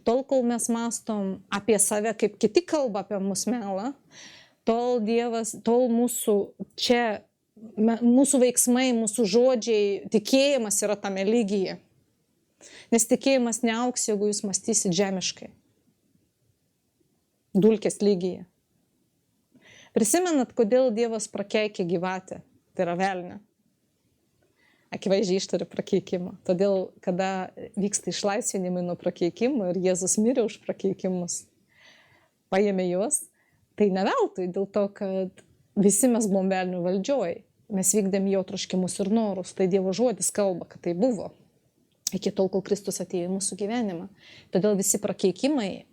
Tol, kol mes mąstom apie save, kaip kiti kalba apie mus melą, tol mūsų veiksmai, mūsų žodžiai, tikėjimas yra tame lygyje. Nes tikėjimas neauks, jeigu jūs mąstysit žemiškai. Dulkės lygyje. Prisimenat, kodėl Dievas prakeikė gyvatę, tai yra velnę. Akivaizdžiai ištari prakeikimą. Todėl, kada vyksta išlaisvinimai nuo prakeikimų ir Jėzus mirė už prakeikimus, paėmė juos, tai ne veltui, dėl to, kad visi mes buvom velnių valdžioj. Mes vykdėm jo troškimus ir norus, tai Dievo žodis kalba, kad tai buvo. Iki tol, kol Kristus atėjo į mūsų gyvenimą. Todėl visi prakeikimai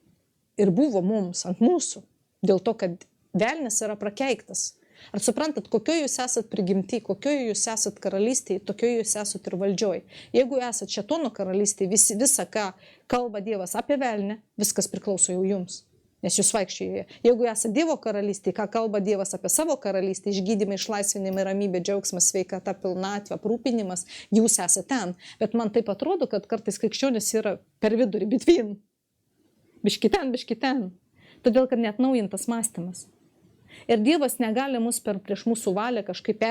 ir buvo mums, ant mūsų, dėl to, kad velnis yra prakeiktas. Ar suprantat, kokioje jūs esat prigimti, kokioje jūs esat karalystėje, tokioje jūs esat ir valdžioj. Jeigu esat šėtono karalystėje, visa, ką kalba Dievas apie velnę, viskas priklauso jau jums, nes jūs vaikščioje. Jeigu esat Dievo karalystėje, ką kalba Dievas apie savo karalystę, išgydymą, išlaisvinimą, ramybę, džiaugsmas, sveikata, pilnatvė, aprūpinimas, jūs esate ten. Bet man taip atrodo, kad kartais krikščionis yra per vidurį, between. Biški ten. Todėl, kad neatnaujintas mąstymas. Ir Dievas negali mus prieš mūsų valią kažkaip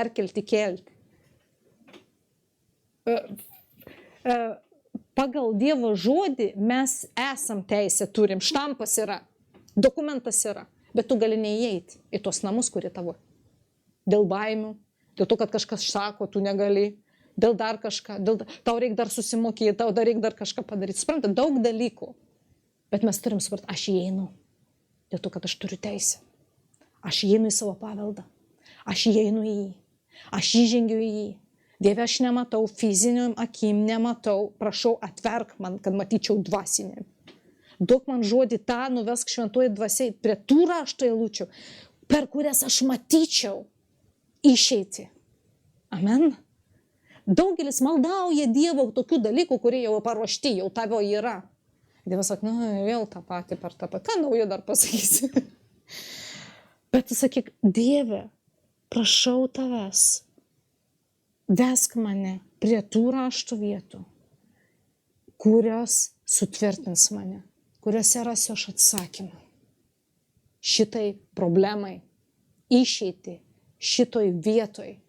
kelti. Pagal Dievo žodį mes esam teisę, turim, štampas yra, dokumentas yra, bet tu gali neįeiti į tos namus, kurie tavo. Dėl baimių, dėl to, kad kažkas sako, tu negali, dėl dar kažką, tau reikia dar susimokyti, tau dar reikia dar kažką padaryti. Suprantate, daug dalykų, bet mes turim suprasti, aš įeinu, dėl to, kad aš turiu teisę. Aš įeinu į savo paveldą, aš įeinu į jį, aš įžengiu į jį. Dieve, aš nematau, fiziniam akim nematau, prašau atverk man, kad matyčiau dvasinę. Duok man žodį tą, nuvesk šventuoju dvasiai prie tų rašto eilučių, per kurias aš matyčiau išeiti. Amen. Daugelis maldauja Dievo tokių dalykų, kurie jau paruošti, jau tavo yra. Dievas sako, vėl tą patį per tą patį, ką naujo dar pasakysi? Bet tu sakyk, Dieve, prašau tavęs, vesk mane prie tų raštų vietų, kurios sutvirtins mane, kuriuose rasiu aš atsakymą. Šitai problemai, išeiti, šitoj vietoj,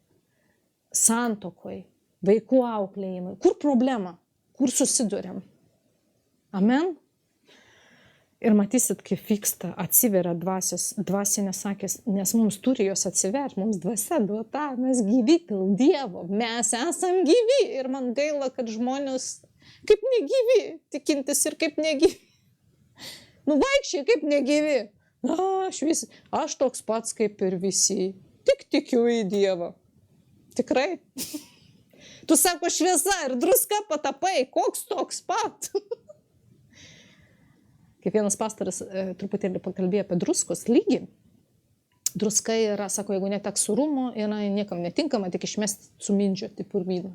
santokoj, vaikų auklėjimai. Kur problema? kur susiduriam. Amen. Ir matysit, kaip vyksta, atsiveria dvasinės akys, nes mums turi jos atsiverti, mums dvasia duota, mes gyvi dėl Dievo, mes esam gyvi. Ir man gaila, kad žmonės kaip negyvi, tikintis ir kaip negyvi. Vaikščiai kaip negyvi. Aš toks pats kaip ir visi, tik tikiu į Dievą. Tikrai. Tu sako šviesa ir druska patapai, koks toks pat. Kaip vienas pastaras truputėlį pakalbėjo apie druskos lygį. Druska yra, sako, jeigu neteks surumo, yra niekam netinkama, tik išmesti sumindžioti purvyną.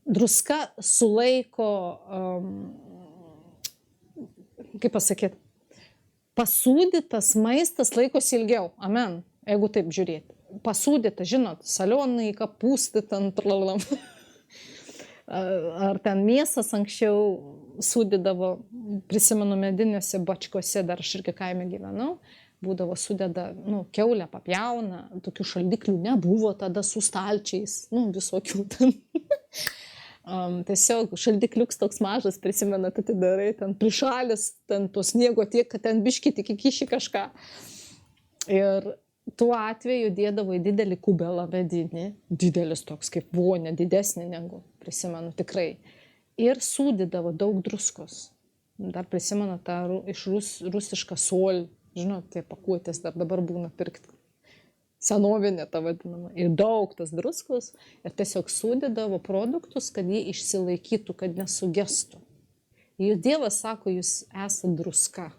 Druska sulaiko, kaip pasakyti, pasūdytas maistas laikosi ilgiau. Amen. Jeigu taip žiūrėti. Pasūdyta, žinot, salionai, kapūsti, ten tralam. Ar ten mėsas anksčiau sudėdavo, prisimenu medinėse bačkose, dar aš irgi kaime gyvenau, būdavo sudėda, kiaulę papjauna, tokių šaldiklių nebuvo tada su stalčiais, visokių ten. Tiesiog šaldikliuks toks mažas, prisimenat, atidarai, ten prišalis, ten to sniego tiek, kad ten biški tik įkiši kažką. Ir tuo atveju dėdavo į didelį kubelą medinį, didelis toks kaip vonė, didesnį negu, prisimenu, tikrai. Ir sūdydavo daug druskos. Dar prisimenu tą iš rusišką sol, žinot, tie pakuotės dar dabar būna pirkti. Senovinė ta vadinama. Ir daug tas druskos. Ir tiesiog sūdydavo produktus, kad jie išsilaikytų, kad nesugestų. Ir Dievas sako, jūs esate druska,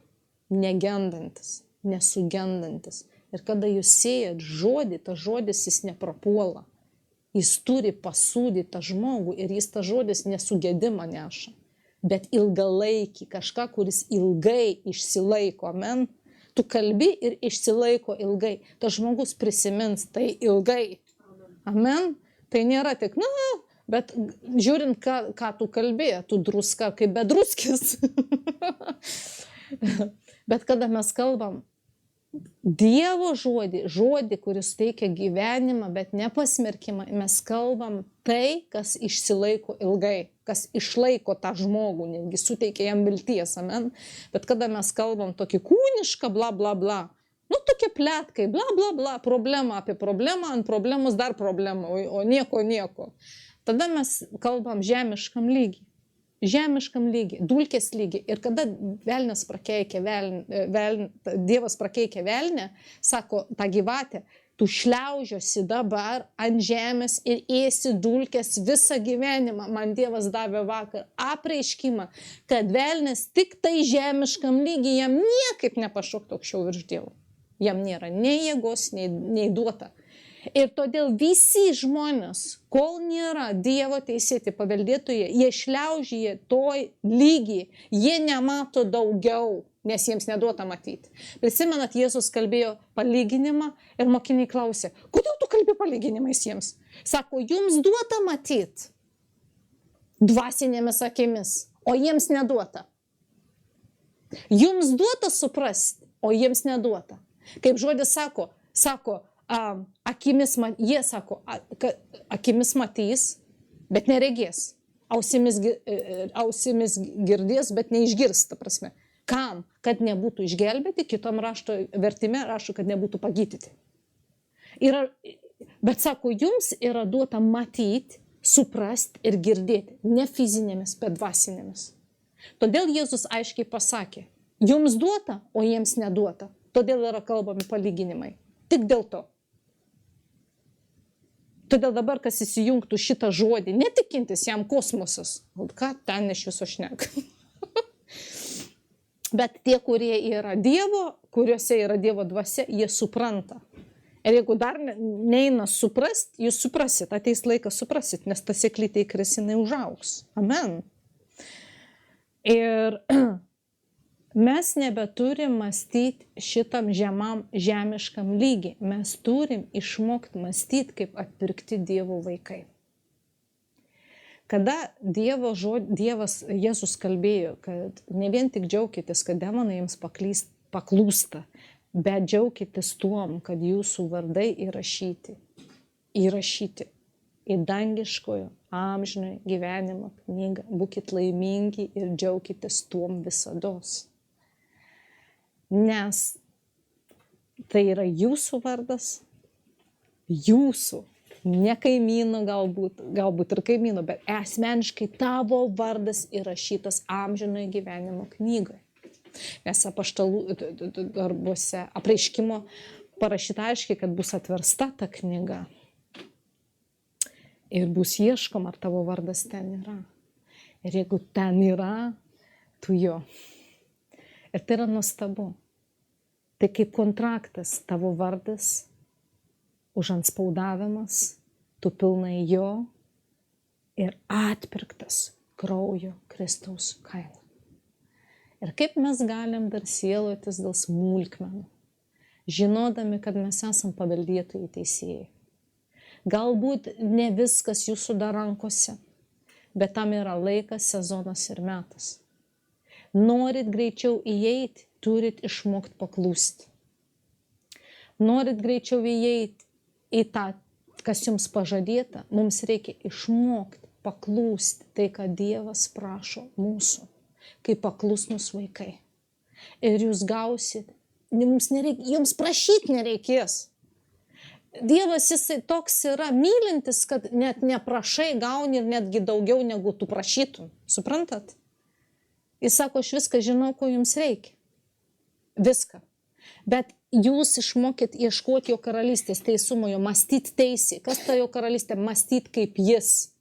negendantis, nesugendantis. Ir kada jūs sėjat žodį, tas žodis jis neprapuola. Jis turi pasūdyti tą žmogų ir jis tą žodis nesugedimą neša. Bet ilgalaikį, kažką, kuris ilgai išsilaiko. Amen. Tu kalbi ir išsilaiko ilgai. Tas žmogus prisimins tai ilgai. Amen. Tai nėra tik, bet žiūrint, ką tu kalbi, tu druska kaip bedruskis. Bet kada mes kalbam Dievo žodį, kuris teikia gyvenimą, bet nepasmerkimą, mes kalbam tai, kas išsilaiko ilgai, kas išlaiko tą žmogų, netgi suteikia jam vilties, amen. Bet kada mes kalbam tokį kūnišką, bla, bla, bla, tokie pletkai, bla, bla, bla, problema apie problemą, ant problemos dar problema, o nieko. Tada mes kalbam žemiškam lygiai. Žemiškam lygiai, dulkės lygiai. Ir kada Dievas prakeikė velnę, sako, tą gyvatę, tu šliaužiosi dabar ant žemės ir ėsi dulkės visą gyvenimą. Man Dievas davė vakar apreiškimą, kad velnės tik tai žemiškam lygiai jam niekaip nepašoktų aukščiau virš Dievo. Jam nėra nei jėgos, nei duota. Ir todėl visi žmonės, kol nėra Dievo teisėti paveldėtojai, jie šliaužyje toj lygiai, jie nemato daugiau, nes jiems neduota matyti. Prisimenat, Jėzus kalbėjo palyginimą ir mokiniai klausė, kodėl tu kalbi palyginimais jiems? Sako, jums duota matyti dvasinėmis akimis, o jiems neduota. Jums duota suprasti, o jiems neduota. Kaip žodis sako, jie sako, akimis matys, bet neregės. Ausimis girdės, bet neišgirs, ta prasme. Kam? Kad nebūtų išgelbėti, kitom rašto vertime rašo, kad nebūtų pagydyti. Bet sako, jums yra duota matyti, suprasti ir girdėti. Ne fizinėmis, bet dvasinėmis. Todėl Jėzus aiškiai pasakė, jums duota, o jiems neduota. Todėl yra kalbami palyginimai. Tik dėl to. Todėl dabar, kas įsijungtų šitą žodį, netikintis jam kosmosas, ką ten iš viso šneka. Bet tie, kurie yra Dievo, kuriuose yra Dievo dvasia, jie supranta. Ir jeigu dar neina suprast, jūs suprasit, ateis laikas suprasit, nes ta sėklytė įkris, jinai užaugs. Amen. Ir mes nebeturim mąstyti šitam žemiškam lygiai. Mes turim išmokti mąstyti kaip atpirkti Dievo vaikai. Kada Dievas Jėzus kalbėjo, kad ne vien tik džiaukitės, kad demonai jums paklūsta, bet džiaukitės tuom, kad jūsų vardai įrašyti. į dangiškojo amžinojo gyvenimo knygą. Būkit laimingi ir džiaukitės tuom visados. Nes tai yra jūsų vardas, jūsų, ne kaimyno galbūt ir kaimyno, bet asmeniškai tavo vardas įrašytas amžinojo gyvenimo knygoje. Nes apaštalų darbuose apreiškimo parašyta aiškiai, kad bus atversta ta knyga. Ir bus ieškoma, ar tavo vardas ten yra. Ir jeigu ten yra, tu jo. Ir tai yra nuostabu. Tai kaip kontraktas, tavo vardas, užantspaudavimas, tu pilnai jo ir atpirktas kraujo Kristaus kaina. Ir kaip mes galim dar sielotis dėl smulkmenų, žinodami, kad mes esam paveldėtojai teisėjai. Galbūt ne viskas jūsų dar rankose, bet tam yra laikas, sezonas ir metas. Norit greičiau įeiti, turit išmokti paklūsti. Norit greičiau įeiti į tą, kas jums pažadėta, mums reikia išmokti paklūsti tai, ką Dievas prašo mūsų, kaip paklusnus vaikai. Ir jūs gausit, jums prašyti nereikės. Dievas jisai toks yra mylintis, kad net neprašai, gauni ir netgi daugiau negu tu prašytum. Suprantat? Jis sako, aš viską žinau, ko jums reikia. Viską. Bet jūs išmokit ieškoti jo karalystės teisumo, jo mąstyti teisį. Kas ta jo karalystė? Mąstyti kaip jis.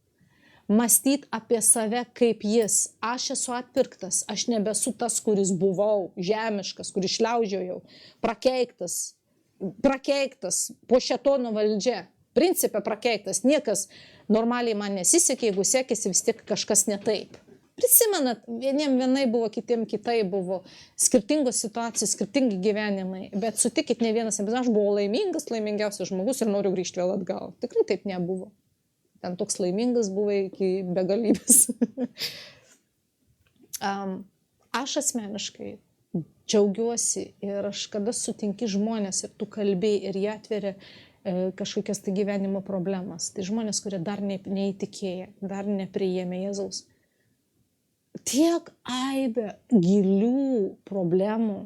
Mąstyti apie save kaip jis. Aš esu atpirktas. Aš nebesu tas, kuris buvau žemiškas, kuris šliaužiojau, prakeiktas po šėtono valdžia. Principe prakeiktas. Niekas normaliai man nesisekė, jeigu sekėsi vis tiek kažkas ne taip. Prisimenat, vieniem vienai buvo, kitiem kitai buvo. Skirtingos situacijos, skirtingi gyvenimai. Bet sutikit, ne vienas, aš buvau laimingiausias žmogus ir noriu grįžti vėl atgal. Tikrai taip nebuvo. Ten toks laimingas buvo iki begalybės. Aš asmeniškai džiaugiuosi ir aš kada sutinki žmonės ir tu kalbėjai ir jie atveria kažkokias tai gyvenimo problemas. Tai žmonės, kurie dar neįtikėję, dar nepriėmė Jėzaus. Tiek aibė gilių problemų,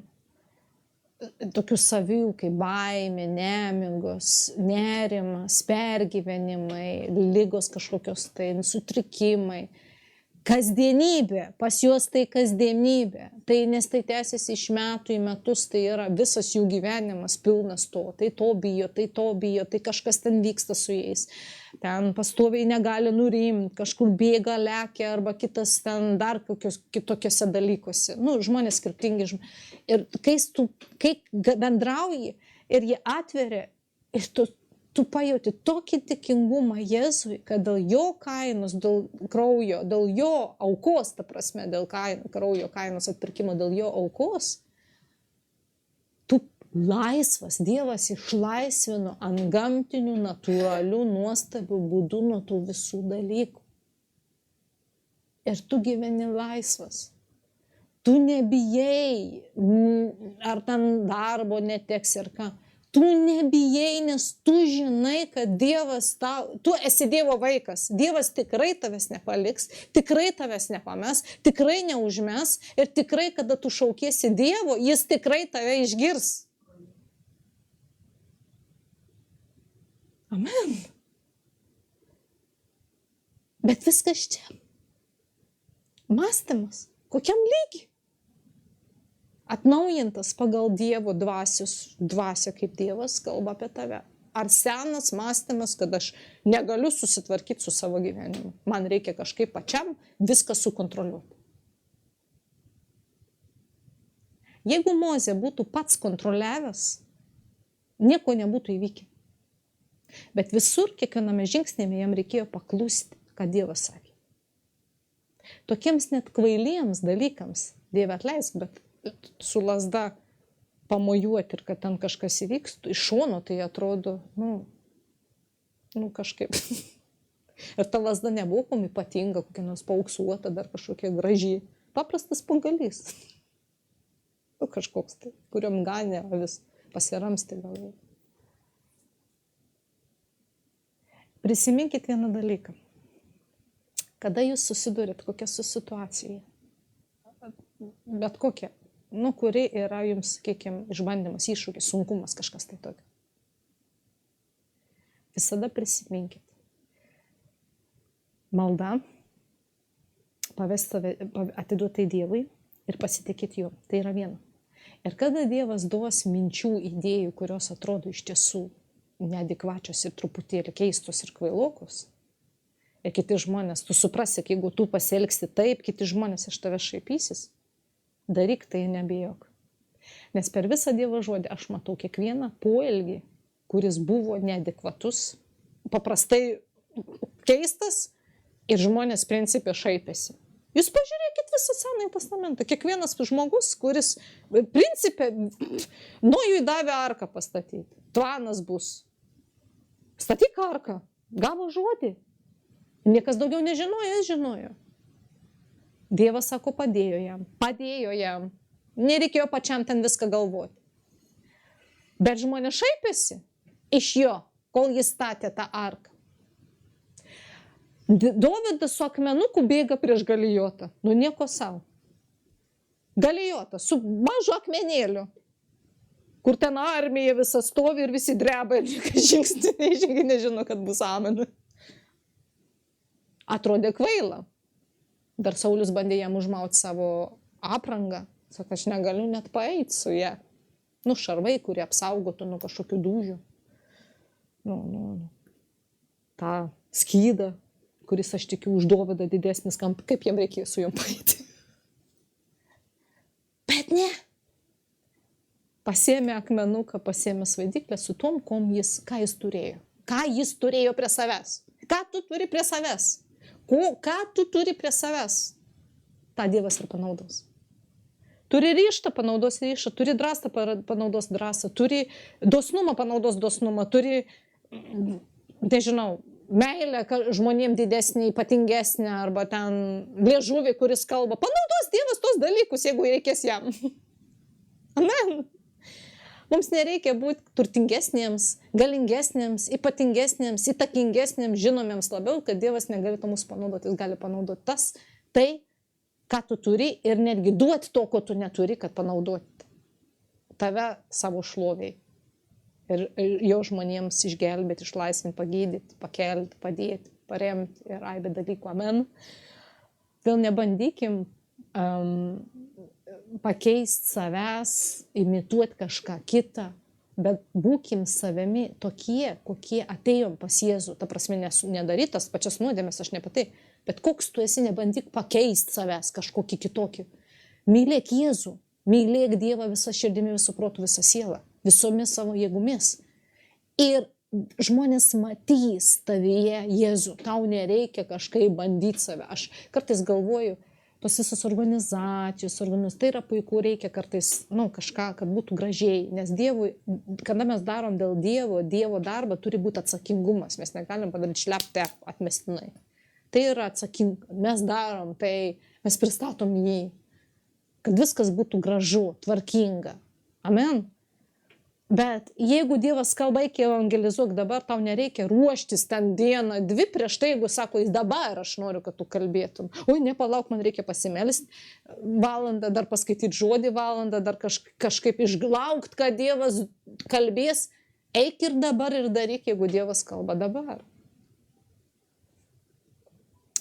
tokių savių kaip baimė, nemigos, nerimas, pergyvenimai, ligos kažkokios tai, sutrikimai. Kasdienybė, pas juos tai kasdienybė, tai nes tai tęsiasi iš metų į metus, tai yra visas jų gyvenimas pilnas to, tai bijo, tai kažkas ten vyksta su jais, ten pastoviai negali nurimti, kažkur bėga, lekia arba kitas ten dar kitokiose dalykuose, žmonės skirtingi, ir kai bendrauji ir jie atveria, ir tu pajauti tokį tikingumą Jėzui, kad dėl jo kainos, dėl kraujo, dėl jo aukos, ta prasme, dėl kraujo kainos atpirkimo, dėl jo aukos, tu laisvas, Dievas išlaisvino antgamtinių, natūralių, nuostabių būdų nuo tų visų dalykų. Ir tu gyveni laisvas. Tu nebijai, ar ten darbo neteks ir ką. Tu nebijai, nes tu žinai, kad Dievas tu esi Dievo vaikas. Dievas tikrai tavęs nepaliks, tikrai tavęs nepames, tikrai neužmes ir tikrai, kada tu šaukiesi Dievo, jis tikrai tave išgirs. Amen. Bet viskas čia. Mąstymas. Kokiam lygiui? Atnaujintas pagal Dievo dvasią, kaip Dievas kalba apie tave. Ar senas mąstymas, kad aš negaliu susitvarkyti su savo gyvenimu. Man reikia kažkaip pačiam viską sukontroliuoti. Jeigu Mozė būtų pats kontroliavęs, nieko nebūtų įvykę. Bet visur, kiekviename žingsnėme, jam reikėjo paklusti, ką Dievas sakė. Tokiems net kvailiems dalykams, Dieve atleisk, bet su lazda pamojuoti ir kad ten kažkas įvyks, iš šono tai atrodo, kažkaip. Ir ta lazda nebuvo kom ypatinga, kokia nors paauksuota, dar kažkokia graži. Paprastas pungalys. Kažkoks tai, kuriam ganė vis pasiramsti galvoje. Prisiminkit vieną dalyką. Kada jūs susidurėt kokia su situacija, bet kokia, kuri yra jums, sakykime, išbandymas, iššūkis, sunkumas, kažkas tai tokio. Visada prisiminkit. Malda, atiduotai Dievui ir pasitikėt juo. Tai yra viena. Ir kada Dievas duos minčių, idėjų, kurios atrodo iš tiesų neadekvačios ir truputėlį keistos ir kvailokos, ir kiti žmonės, tu suprasi, jeigu tu pasielgsi taip, kiti žmonės iš tave šaipysis, daryk tai ir nebijok. Nes per visą Dievo žodį aš matau kiekvieną poelgį, kuris buvo neadekvatus, paprastai keistas ir žmonės principė šaipėsi. Jūs pažiūrėkit visą Senąjį testamentą. Kiekvienas žmogus, kuris principė Nojui davė arką pastatyti. Tvanas bus. Statyk arką. Gavo žodį. Niekas daugiau nežinojo, jis žinojo. Dievas sako, padėjo jam. Padėjo jam. Nereikėjo pačiam ten viską galvoti. Bet žmonės šaipėsi iš jo, kol jis statė tą arką. Dovydas su akmenuku bėga prieš Galijotą. Nieko savo. Galijotą su mažu akmenėliu, kur ten armija visa stovi ir visi dreba ir žingsniai nežino, kad bus amen. Atrodė kvaila. Dar Saulius bandė jam užmauti savo aprangą. Sako, aš negaliu net paeiti su ją. Šarvai, kurie apsaugotų nuo kažkokių dūžių. tą skydą, kuris, aš tikiu, už Dovydą didesnis, kaip jam reikėjo su juom paeiti. Bet ne. Pasėmė akmenuką, pasėmė svaidyklę su tom, ką jis turėjo. Ką jis turėjo prie savęs. Ką tu turi prie savęs? Ką tu turi prie savęs? Ta Dievas ir panaudos. Turi ryžtą, panaudos ryžtą, turi drąsą, panaudos drąsą, turi dosnumą, panaudos dosnumą, turi, nežinau, meilę žmonėm didesnį, ypatingesnį, arba ten liežuvį, kuris kalba. Panaudos Dievas tos dalykus, jeigu reikės jam. Amen. Mums nereikia būti turtingesniems, galingesniems, ypatingesniems, įtakingesniems, žinomiems labiau, kad Dievas negalėtų mus panaudoti. Jis gali panaudoti tai, ką tu turi, ir netgi duoti to, ko tu neturi, kad panaudoti tave savo šloviai. Ir jo žmonėms išgelbėti, išlaisvinti, pagydyti, pakelti, padėti, paremti ir aibė dalykų. Amen. Vėl nebandykim pakeisti savęs, imituoti kažką kitą, bet būkim savimi tokie, kokie atėjom pas Jėzų. Ta prasme, nedaryt tas pačias nuodėmes, aš ne apie tai, bet koks tu esi, nebandyk pakeisti savęs kažkokį kitokį. Mylėk Jėzų, mylėk Dievą visą širdimi, visų protų, visą sielą, visomis savo jėgomis. Ir žmonės matys tavyje Jėzų, tau nereikia kažkaip bandyti save. Aš kartais galvoju, tos visos organizacijos, tai yra puiku, reikia kartais, kažką, kad būtų gražiai, nes Dievui, kada mes darom dėl Dievo darbą, turi būti atsakingumas, mes negalim padaryti šlepte atmestinai. Tai yra atsakinga, mes darom, tai mes pristatom jį, kad viskas būtų gražu, tvarkinga. Amen. Bet jeigu Dievas kalba, eik evangelizuok dabar, tau nereikia ruoštis ten dieną, dvi prieš tai, jeigu sako, jis dabar aš noriu, kad tu kalbėtum. Oi, nepalauk, man reikia pasimelsti valandą, dar paskaityti žodį valandą, dar kažkaip išlaukti, kad Dievas kalbės. Eik ir dabar ir daryk, jeigu Dievas kalba dabar.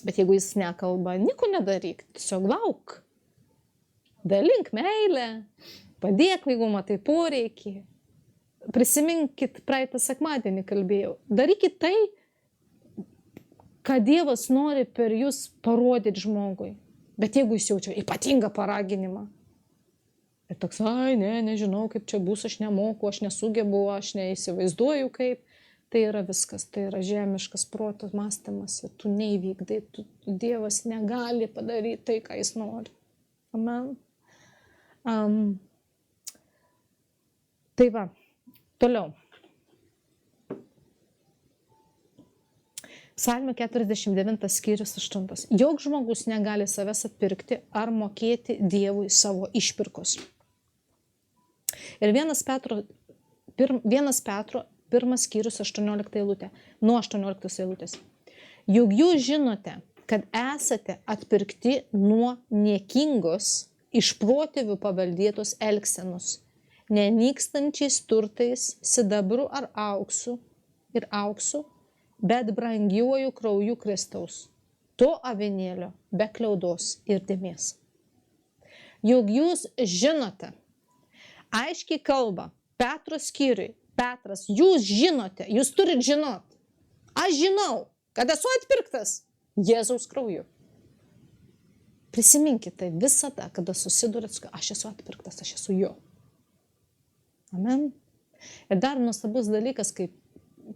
Bet jeigu jis nekalba, nieko nedaryk, tiesiog lauk. Dalink meilę, padėk, jeigu matai poreikį. Prisiminkit, praeitą sekmadienį kalbėjau. Darykit tai, ką Dievas nori per jūs parodyti žmogui. Bet jeigu jis jaučia ypatingą paraginimą, ir toks, nežinau, kaip čia bus, aš nemoku, aš nesugebu, aš neįsivaizduoju kaip, tai yra viskas, tai yra žemiškas proto mąstymas ir tu neįvykdai, Dievas negali padaryti tai, ką jis nori. Amen. Tai va. Toliau. Psalmių 49 skyrius 8. Joks žmogus negali savęs atpirkti ar mokėti Dievui savo išpirkos. Ir 1 Petro 1 skyrius 18 eilutė, nuo 18 eilutės. Juk jūs žinote, kad esate atpirkti nuo niekingos, iš protėvių paveldėtos elgsenos, nenykstančiais turtais, sidabru ar auksu, bet brangiuoju krauju Kristaus, to avinėlio be kliaudos ir dėmės. Juk jūs žinote, aiškiai kalba Petro skyriui, Petras, jūs žinote, jūs turit žinot, aš žinau, kad esu atpirktas Jėzaus krauju. Prisiminkite tai visada, kada susidurėt su, aš esu atpirktas, aš esu jo. Amen. Ir dar nuostabus dalykas, kaip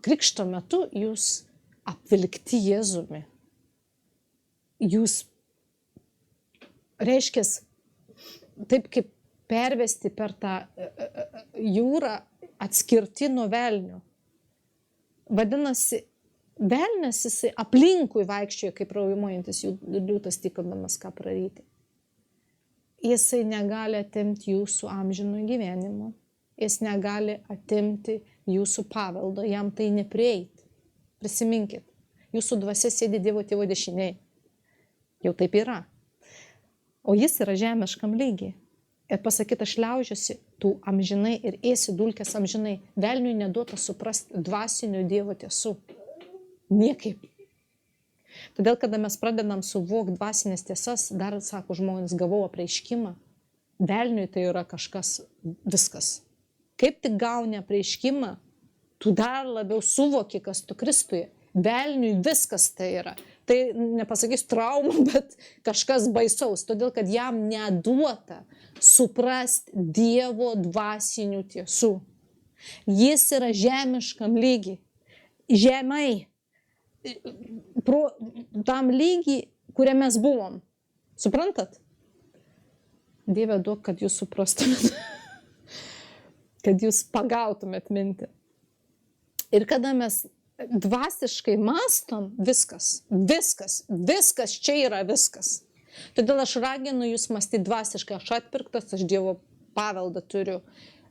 krikšto metu jūs apvilkti Jėzumi. Jūs, reiškia, taip kaip pervesti per tą jūrą atskirti nuo velnio. Vadinasi, velnias jisai aplinkui vaikščioja kaip raujuojantis liūtas tykodamas ką praryti. Jisai negali atimti jūsų amžino gyvenimo. Jis negali atimti jūsų paveldo, jam tai neprieit. Prisiminkit, jūsų dvasia sėdi Dievo tėvo dešinėje. Jau taip yra. O jis yra žemiškam lygiai. Ir pasakyt, aš liaužiuosi tų amžinai ir ėsi dulkės amžinai. Velniui neduota suprasti dvasinių Dievo tiesų. Niekaip. Todėl, kada mes pradedam suvokti dvasinės tiesas, dar, sako žmonės, gavau apreiškimą. Velniui tai yra kažkas viskas. Kaip tik gauni apreiškimą, tu dar labiau suvoki, kas tu Kristuje. Velniui viskas tai yra. Tai nepasakys traumų, bet kažkas baisaus. Todėl, kad jam neduota suprasti Dievo dvasinių tiesų. Jis yra žemiškam lygiai. Žemai. Tam lygiai, kurie mes buvom. Suprantat? Dieve duok, kad jūs suprastumėt. Kad jūs pagautumėt mintį. Ir kada mes dvasiškai mastom, viskas čia yra viskas. Todėl aš raginu jūs mąstyti dvasiškai, aš atpirktas, aš Dievo paveldą turiu.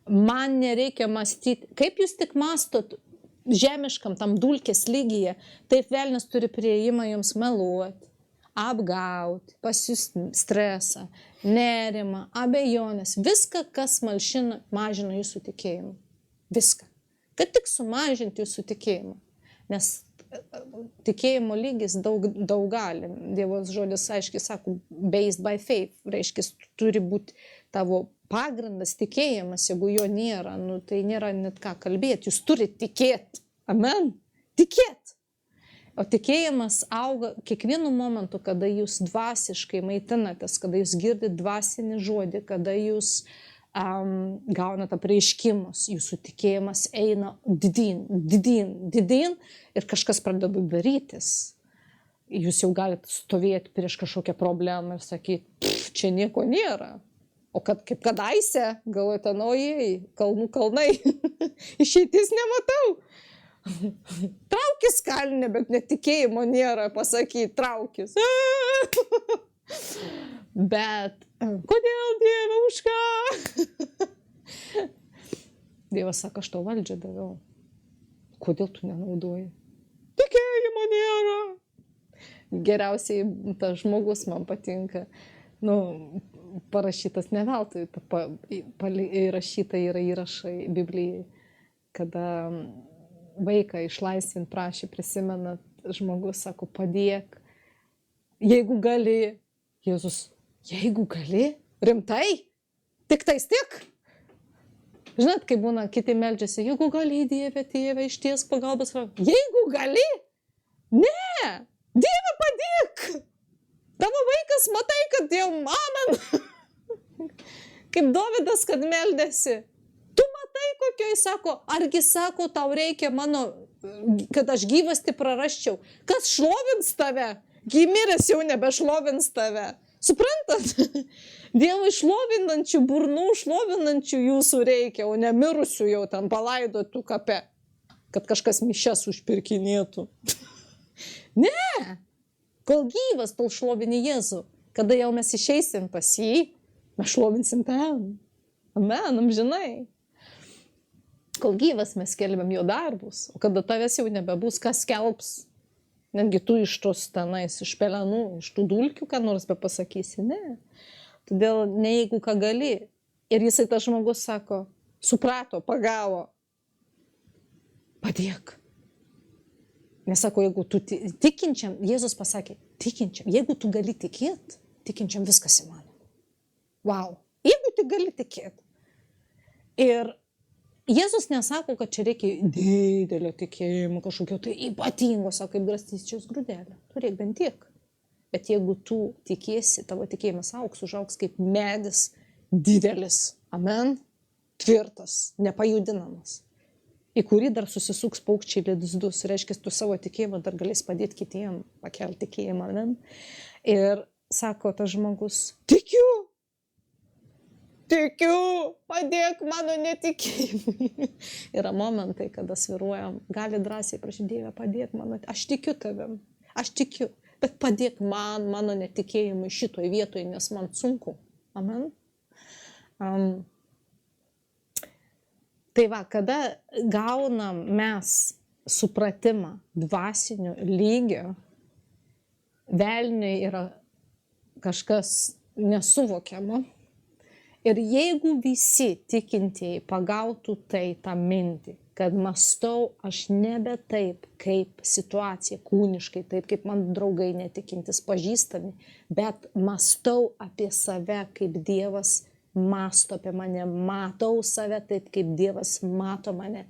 Man nereikia mąstyti, kaip jūs tik mastot žemiškam tam dulkės lygyje, taip velnias turi prieimą jums meluoti, apgauti, pasiųsti stresą, nerimą, abejonės, viską, kas mažina jūsų tikėjimą. Viską. Kad tik sumažinti jūsų tikėjimą. Nes tikėjimo lygis daug gali. Dievo žodis aiškiai sako, based by faith. Reiškia, turi būti tavo pagrindas tikėjimas, jeigu jo nėra, tai nėra net ką kalbėti. Jūs turite tikėti. Amen. Tikėti. O tikėjimas auga kiekvienu momentu, kada jūs dvasiškai maitinatės, kada jūs girdite dvasinį žodį, kada jūs gaunate apreiškimus, jūsų tikėjimas eina didyn ir kažkas pradeda darytis. Jūs jau galite stovėti prieš kažkokią problemą ir sakyti, čia nieko nėra. O kaip kadaise, galvojate, kalnai, išeitis nematau. Traukis kalne, bet netikėjimo nėra pasakyti, traukis. Bet kodėl, Dieve, už ką? Dievas sako, aš tau valdžią daviau. Kodėl tu nenaudoji? Tikėjimo nėra. Geriausiai tas žmogus man patinka. Parašytas ne veltui, įrašyta yra įrašai Biblijai, kada vaiką išlaisvint prašė, prisimenat, žmogus sako, padėk, jeigu gali. Jėzus, jeigu gali, rimtai, tik tais tiek. Žinot, kai būna, kiti meldžiasi, jeigu gali, Dieve, Tėve, išties pagalbos. Jeigu gali? Ne, Dieve, padėk. Tavo vaikas, matai, kad jau amen. Kaip Dovydas, kad meldėsi. Tu matai, kokioj, sako, argi sako, tau reikia mano, kad aš gyvastį prarasčiau. Kas šlovins tave? Miręs jau nebešlovins tave. Suprantat? Dievui šlovinančių burnų, šlovinančių jūsų reikia, o ne mirusių jau ten palaidotų kape, kad kažkas mišias užpirkinėtų. Ne! Kol gyvas, tol šlovini Jėzų. Kada jau mes išeisim pas jį, mes šlovinsim ten. Amen, amžinai. Kol gyvas mes skelbiam jo darbus, o kada tavęs jau nebebus, kas skelbs. Netgi tu iš tos tenais, iš pelenų, iš tų dulkių, ką nors be pasakysi, ne. Todėl ne jeigu ką gali. Ir jisai tas žmogus sako, suprato, pagavo, padėk. Nesako, jeigu tu tikinčiam, Jėzus pasakė, tikinčiam, jeigu tu gali tikėti, tikinčiam viskas įmanoma. Wow, jeigu tu gali tikėti. Ir Jėzus nesako, kad čia reikia didelio tikėjimo, kažkokio tai ypatingo, sako, kaip garstyčiaus grūdelio. Turėk bent tiek. Bet jeigu tu tikėsi, tavo tikėjimas auks, užauks kaip medis didelis. Amen. Tvirtas, nepajudinamas. Į kurį dar susisuks paukščiai lizdus. Reiškia, tu savo tikėjimą dar galės padėti kitiem pakelti tikėjimą. Amen. Ir sako tas žmogus, tikiu, padėk mano netikėjimui. Yra momentai, kada sviruojam, gali drąsiai prašyti, Dieve, padėk mano, aš tikiu tavim, aš tikiu, bet padėk mano netikėjimui šitoj vietoj, nes man sunku. Amen. Tai va, kada gaunam mes supratimą dvasinio lygio, velniui yra kažkas nesuvokiamo. Ir jeigu visi tikintieji pagautų tą mintį, kad mąstau aš nebe taip, kaip situacija kūniškai, taip kaip man draugai netikintis pažįstami, bet mąstau apie save, kaip Dievas mąsto apie mane, matau save taip, kaip Dievas mato mane.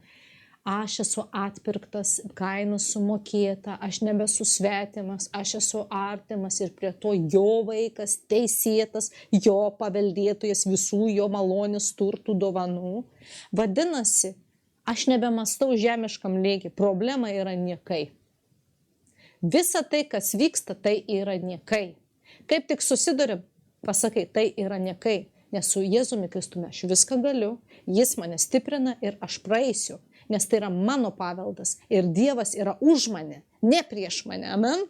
Aš esu atpirktas, kaina sumokėta, aš nebesu svetimas, aš esu artimas ir prie to jo vaikas, teisėtas, jo paveldėtojas visų jo malonės turtų dovanų. Vadinasi, aš nebemastau žemiškam lygiui, problema yra niekai. Visa tai, kas vyksta, tai yra niekai. Kaip tik susiduriam, pasakai, tai yra niekai, nes su Jėzumi Kristumi aš viską galiu, jis mane stiprina ir aš praeisiu. Nes tai yra mano paveldas ir Dievas yra už mane, ne prieš mane. Amen.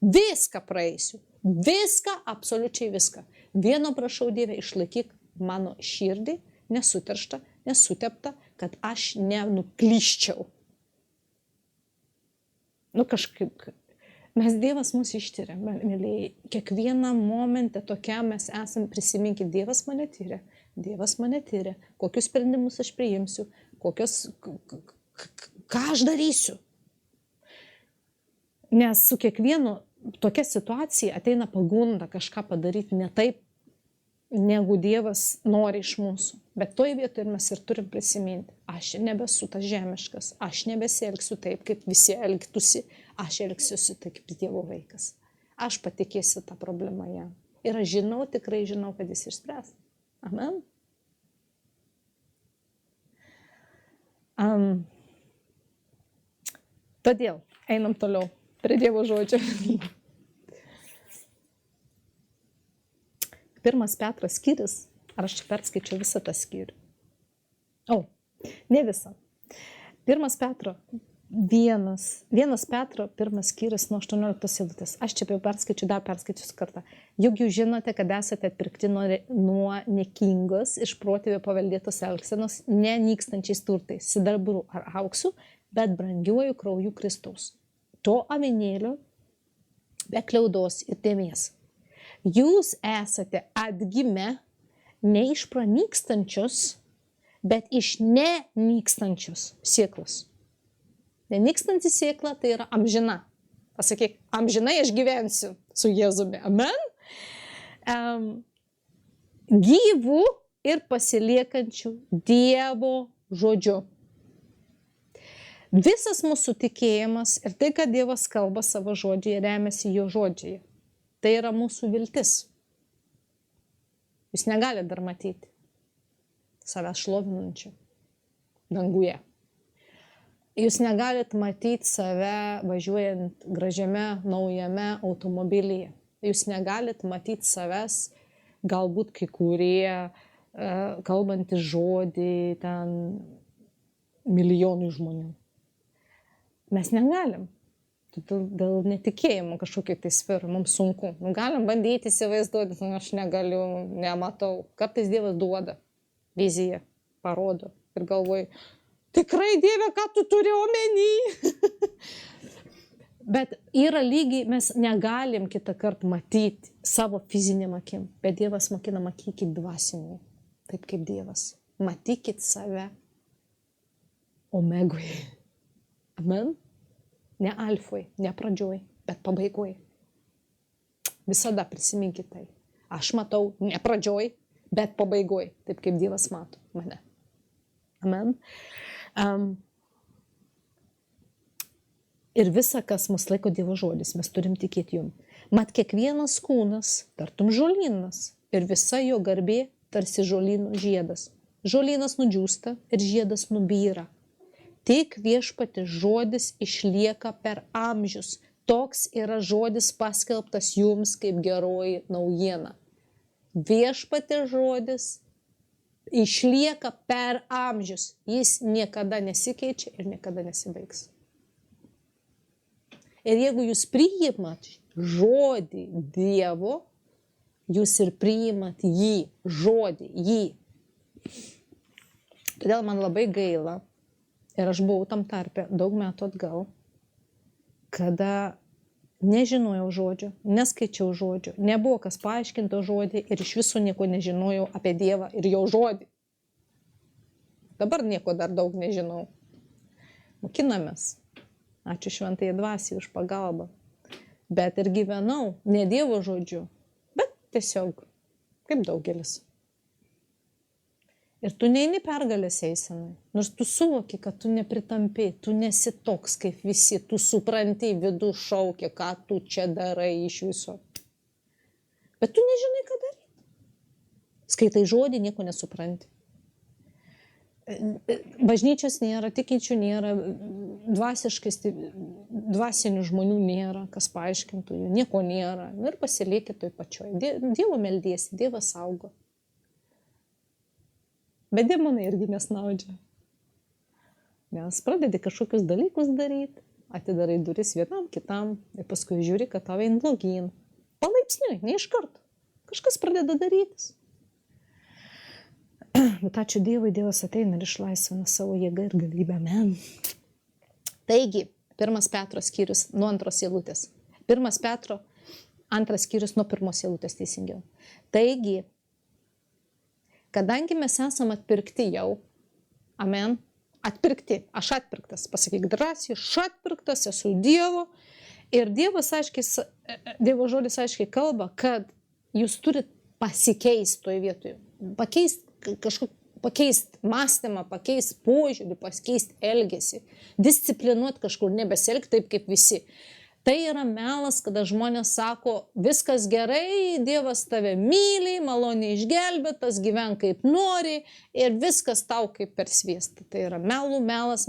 Viską praeisiu. Viską, absoliučiai viską. Vieno prašau, Dieve, išlaikyk mano širdį, nesuterštą, nesuteptą, kad aš nenuklyščiau. Kažkaip, Dievas mus ištiria, mėlyjei. Kiekvieną momentą tokia mes esam, prisiminkit, Dievas mane tyria, kokius sprendimus aš priimsiu, ką aš darysiu. Nes su kiekvienu tokia situacija ateina pagunda kažką padaryti ne taip, negu Dievas nori iš mūsų. Bet toj vietoje mes ir turim prisiminti, aš nebesu tas žemiškas, aš nebesielgsiu taip, kaip visi elgtųsi, aš elgsiuosi taip, kaip Dievo vaikas. Aš patikėsiu tą problemą jam. Ir aš tikrai žinau, kad jis išspręs. Amen. Todėl einam toliau prie Dievo žodžio. 1 Petro skyrius, ar aš čia perskaičiau visą tą skyrių? Ne visą. 1 Petro 1 skyrius nuo 18 eilutės. Aš čia jau perskaičiu, dar perskaičiu kartą. Juk jūs žinote, kad esate atpirkti nuo niekingos iš protėvių paveldėtos elgsenos, nenykstančiais turtais, sidabru ar auksu, bet brangiuoju krauju Kristaus. To avinėlio be kliaudos ir dėmės. Jūs esate atgimę ne iš pranykstančios, bet iš nenykstančios sėklos. Nenykstanti sėkla tai yra amžina. Pasakyk, amžinai aš gyvensiu su Jėzumi. Amen. Gyvų ir pasiliekančių Dievo žodžiu. Visas mūsų tikėjimas ir tai, kad Dievas kalba savo žodžiai, remiasi jo žodžiai. Tai yra mūsų viltis. Jūs negalite dar matyti savęs šlovinančių danguje. Jūs negalite matyti save važiuojant gražiame, naujame automobilyje. Jūs negalite matyti savęs, galbūt kai kurie kalbantys žodį ten milijonų žmonių. Mes negalim. Dėl netikėjimo kažkokiai tai sferai, mums sunku. Galim bandyti įsivaizduoti, aš negaliu, nematau. Kartais Dievas duoda viziją, parodo ir galvoju, tikrai Dieve, ką tu turi omeny? Bet yra lygiai, mes negalim kitą kartą matyti savo fizinėm akim, bet Dievas mokina matykit dvasiniu, taip kaip Dievas. Matykit save omegui. Amen? Ne alfoj, ne pradžioj, bet pabaigoj. Visada prisiminkit tai. Aš matau ne pradžioj, bet pabaigoj, taip kaip Dievas mato mane. Amen. Ir visa, kas mus laiko Dievo žodis, mes turim tikėti jum. Mat kiekvienas kūnas, tartum žolynas, ir visa jo garbė tarsi žolyno žiedas. Žolynas nudžiūsta ir žiedas nubyra. Tik Viešpaties žodis išlieka per amžius. Toks yra žodis paskelbtas jums kaip geroji naujiena. Viešpaties žodis išlieka per amžius. Jis niekada nesikeičia ir niekada nesibaigs. Ir jeigu jūs priimat žodį Dievo, jūs ir priimat jį, žodį, jį. Todėl man labai gaila, ir aš buvau tam tarpe daug metų atgal, kada nežinojau žodžio, neskaičiau žodžio, nebuvo kas paaiškinto žodį ir iš viso nieko nežinojau apie Dievą ir jo žodį. Dabar nieko dar daug nežinau. Mokinamės. Ačiū Šventajai Dvasiai už pagalbą. Bet ir gyvenau ne Dievo žodžiu, bet tiesiog kaip daugelis. Ir tu neini pergalės eisenai, nors tu suvoki, kad tu nepritampi, tu nesi toks kaip visi, tu supranti, vidų šaukia, ką tu čia darai iš viso. Bet tu nežinai, ką daryti. Skaitai žodį, nieko nesupranti. Bažnyčios nėra, tikinčių nėra, dvasinių žmonių nėra, kas paaiškintų jų, nieko nėra. Ir pasilikit toj pačioj. Dievo meldiesi, Dievas saugo. Bet demonai irgi nesnaudžia. Nes pradedi kažkokius dalykus daryti, atidarai duris vienam, kitam ir paskui žiūri, kad tau eina blogyn. Palaipsniui, ne iš karto. Kažkas pradeda darytis. Bet ačiū Dievui, Dievas ateina ir išlaisvina savo jėgą ir galybę. Amen. Taigi, 1 Petro skyrius nuo 2 eilutės. 1 Petro 2 skyrius nuo 1 eilutės teisingiau. Taigi, kadangi mes esame atpirkti jau, amen, atpirkti, aš atpirktas, pasakyk drąsiai, aš atpirktas, esu Dievo. Ir Dievas aiškiai, Dievo žodis aiškiai kalba, kad jūs turit pasikeisti toje vietoje. Pakeisti mąstymą, pakeisti požiūrį, pakeisti elgesį, disciplinuoti kažkur, nebesielgti taip kaip visi. Tai yra melas, kada žmonės sako, viskas gerai, Dievas tave myli, maloniai išgelbėtas, gyvenk kaip nori ir viskas tau kaip per sviestą. Tai yra melas.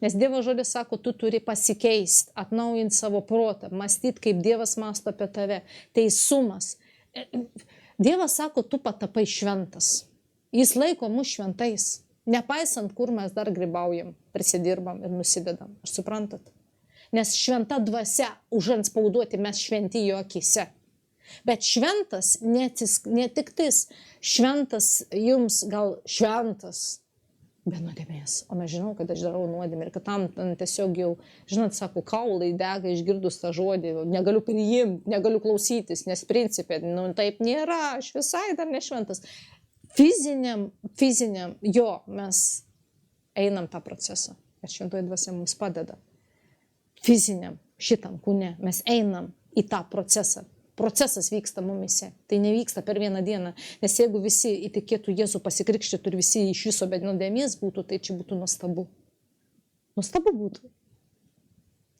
Nes Dievo žodis sako, tu turi pasikeisti, atnaujinti savo protą, mąstyti, kaip Dievas mąsto apie tave. Teisumas. Dievas sako, tu patapai šventas. Jis laiko mus šventais. Nepaisant, kur mes dar grybaujam, prisidirbam ir nusidedam. Ar suprantat? Nes šventa dvasia užantspauduoti mes šventi jo akise. Bet šventas, ne tik tais šventas jums gal šventas, be nuodėmės. O mes žinau, kad aš darau nuodėmę ir kad tam tiesiog jau, žinot, sako, kaulai dega išgirdus tą žodį, negaliu priimti, negaliu klausytis, nes principė, taip nėra, aš visai dar nešventas. Fiziniam, jo, mes einam tą procesą, ir šventoji dvasia mums padeda. Fiziniam, šitam kūne, mes einam į tą procesą. Procesas vyksta mumise. Tai nevyksta per vieną dieną. Nes jeigu visi įtikėtų Jėzų pasikrikštytų ir visi iš viso be nuodėmės būtų, tai čia būtų nuostabu. Nuostabu būtų.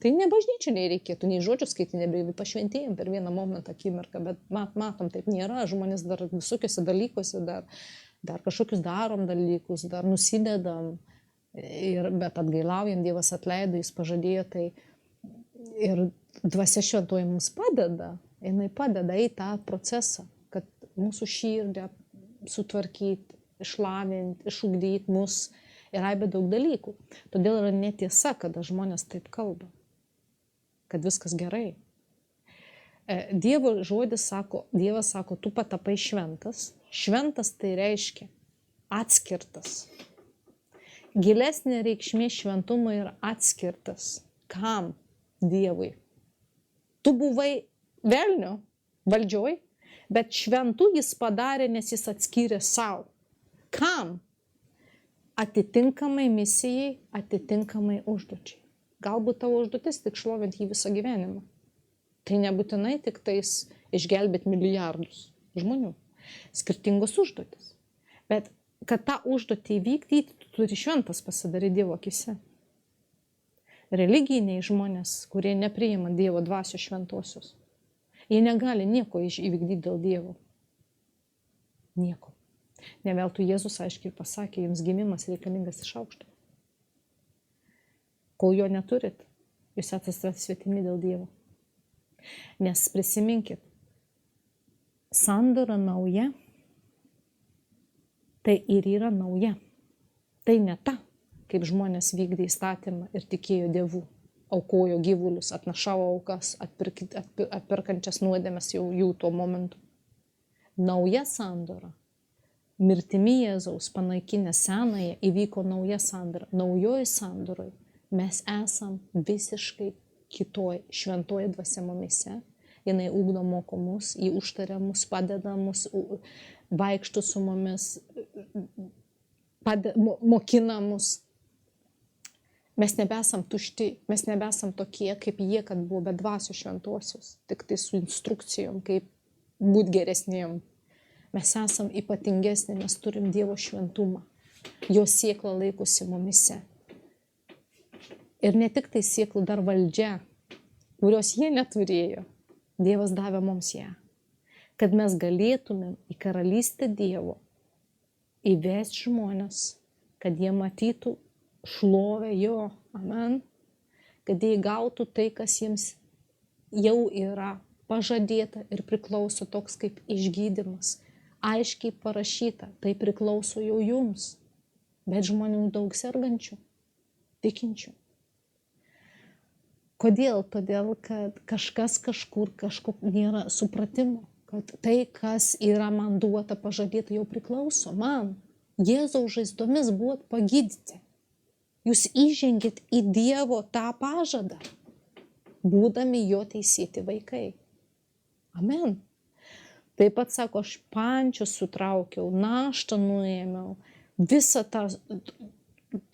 Tai ne bažnyčiai nereikėtų, nei žodžių skaityti, nebeigai pašventėjim per vieną momentą, akimirką, bet matom, taip nėra. Žmonės dar visokiuose dalykuose, dar kažkokius darom dalykus, dar nusidedam, bet atgailaujam, Dievas atleido, jis pažadėjo, tai ir dvasia šventoji mums padeda. Jinai padeda į tą procesą, kad mūsų širdį sutvarkyti, išlavinti, išugdyti mus ir aibė daug dalykų. Todėl yra netiesa, kada žmonės taip kalba, kad viskas gerai. Dievo žodis sako, Dievas sako, tu patapai šventas. Šventas tai reiškia atskirtas. gilesnė reikšmė šventumo yra atskirtas. Kam? Dievui. Tu buvai velnio valdžioj, bet šventu jis padarė, nes jis atskyrė savo. Kam? Atitinkamai misijai, atitinkamai užduočiai. Galbūt tavo užduotis tik šlovinti jį visą gyvenimą. Tai nebūtinai tik tais išgelbėti milijardus žmonių. Skirtingos užduotis. Bet kad tą užduotį įvykdyti, tu turi šventas pasidaryti Dievo akise. Religiniai žmonės, kurie nepriima Dievo dvasios šventosios, jie negali nieko įvykdyti dėl Dievo. Nieko. Ne veltui Jėzus aiškiai pasakė, jums gimimas reikalingas iš aukšto. Kol jo neturit, jūs esate svetimi dėl Dievo. Nes prisiminkit, sandora nauja, tai ir yra nauja. Tai ne ta, kaip žmonės vykdė įstatymą ir tikėjo Dievu, aukojo gyvulius, atnašavo aukas, atperkančias nuodėmes jau jų tuo momentu. Nauja sandora. Mirtimi Jėzaus panaikinę senąją įvyko nauja sandora. Naujoji sandoroj mes esam visiškai kitoj, šventoji dvasia mumyse. Jinai ugdo moko mus, jį užtaria mus, padeda mus, vaikšto su mumis, mokina mus. Mes nebesam tušti, mes nebesam tokie, kaip jie, kad buvo be dvasios šventosios, tik tai su instrukcijom, kaip būt geresniem. Mes esam ypatingesni, mes turim Dievo šventumą. Jo sėkla laikosi mumyse. Ir ne tik tai sėkla, dar valdžia, kurios jie neturėjo. Dievas davė mums ją. Kad mes galėtumėm į karalystę Dievo įvesti žmonės, kad jie matytų šlovę jo. Amen. Kad jie gautų tai, kas jiems jau yra pažadėta ir priklauso, toks kaip išgydymas. Aiškiai parašyta, tai priklauso jau jums. Bet žmonių daug sergančių, tikinčių. Kodėl? Todėl, kad kažkas kažkur nėra supratimo, kad tai, kas yra man duota pažadėta, jau priklauso man. Jėzaus žaizdomis buvot pagydyti. Jūs įžengėt į Dievo tą pažadą, būdami jo teisėti vaikai. Amen. Taip pat sako, aš pančius sutraukiau, naštą nuėmiau, visą tą,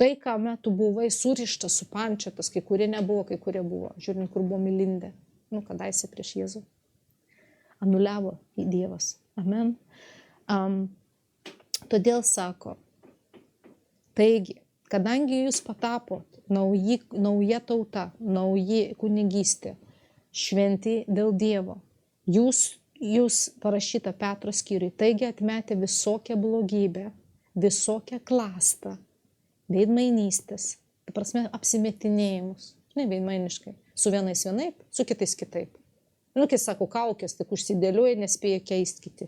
tai, ką metu buvai surištas, supančiotas, kai kurie nebuvo, kai kurie buvo, žiūrint, kur buvo milindė, kadaise prieš Jėzų. Anuliavo į Dievas. Amen. Todėl sako, taigi, kadangi jūs patapot nauja tauta, nauji kunigystė, šventi dėl Dievo, jūs parašyta Petro skyriui, taigi atmetė visokią blogybę, visokią klastą, veidmainystės, tai prasme apsimetinėjimus, ne veidmainiškai, su vienais vienaip, su kitais kitaip. Kai sako, kaukės, tik užsidėliuoja, nespėja keisti kiti.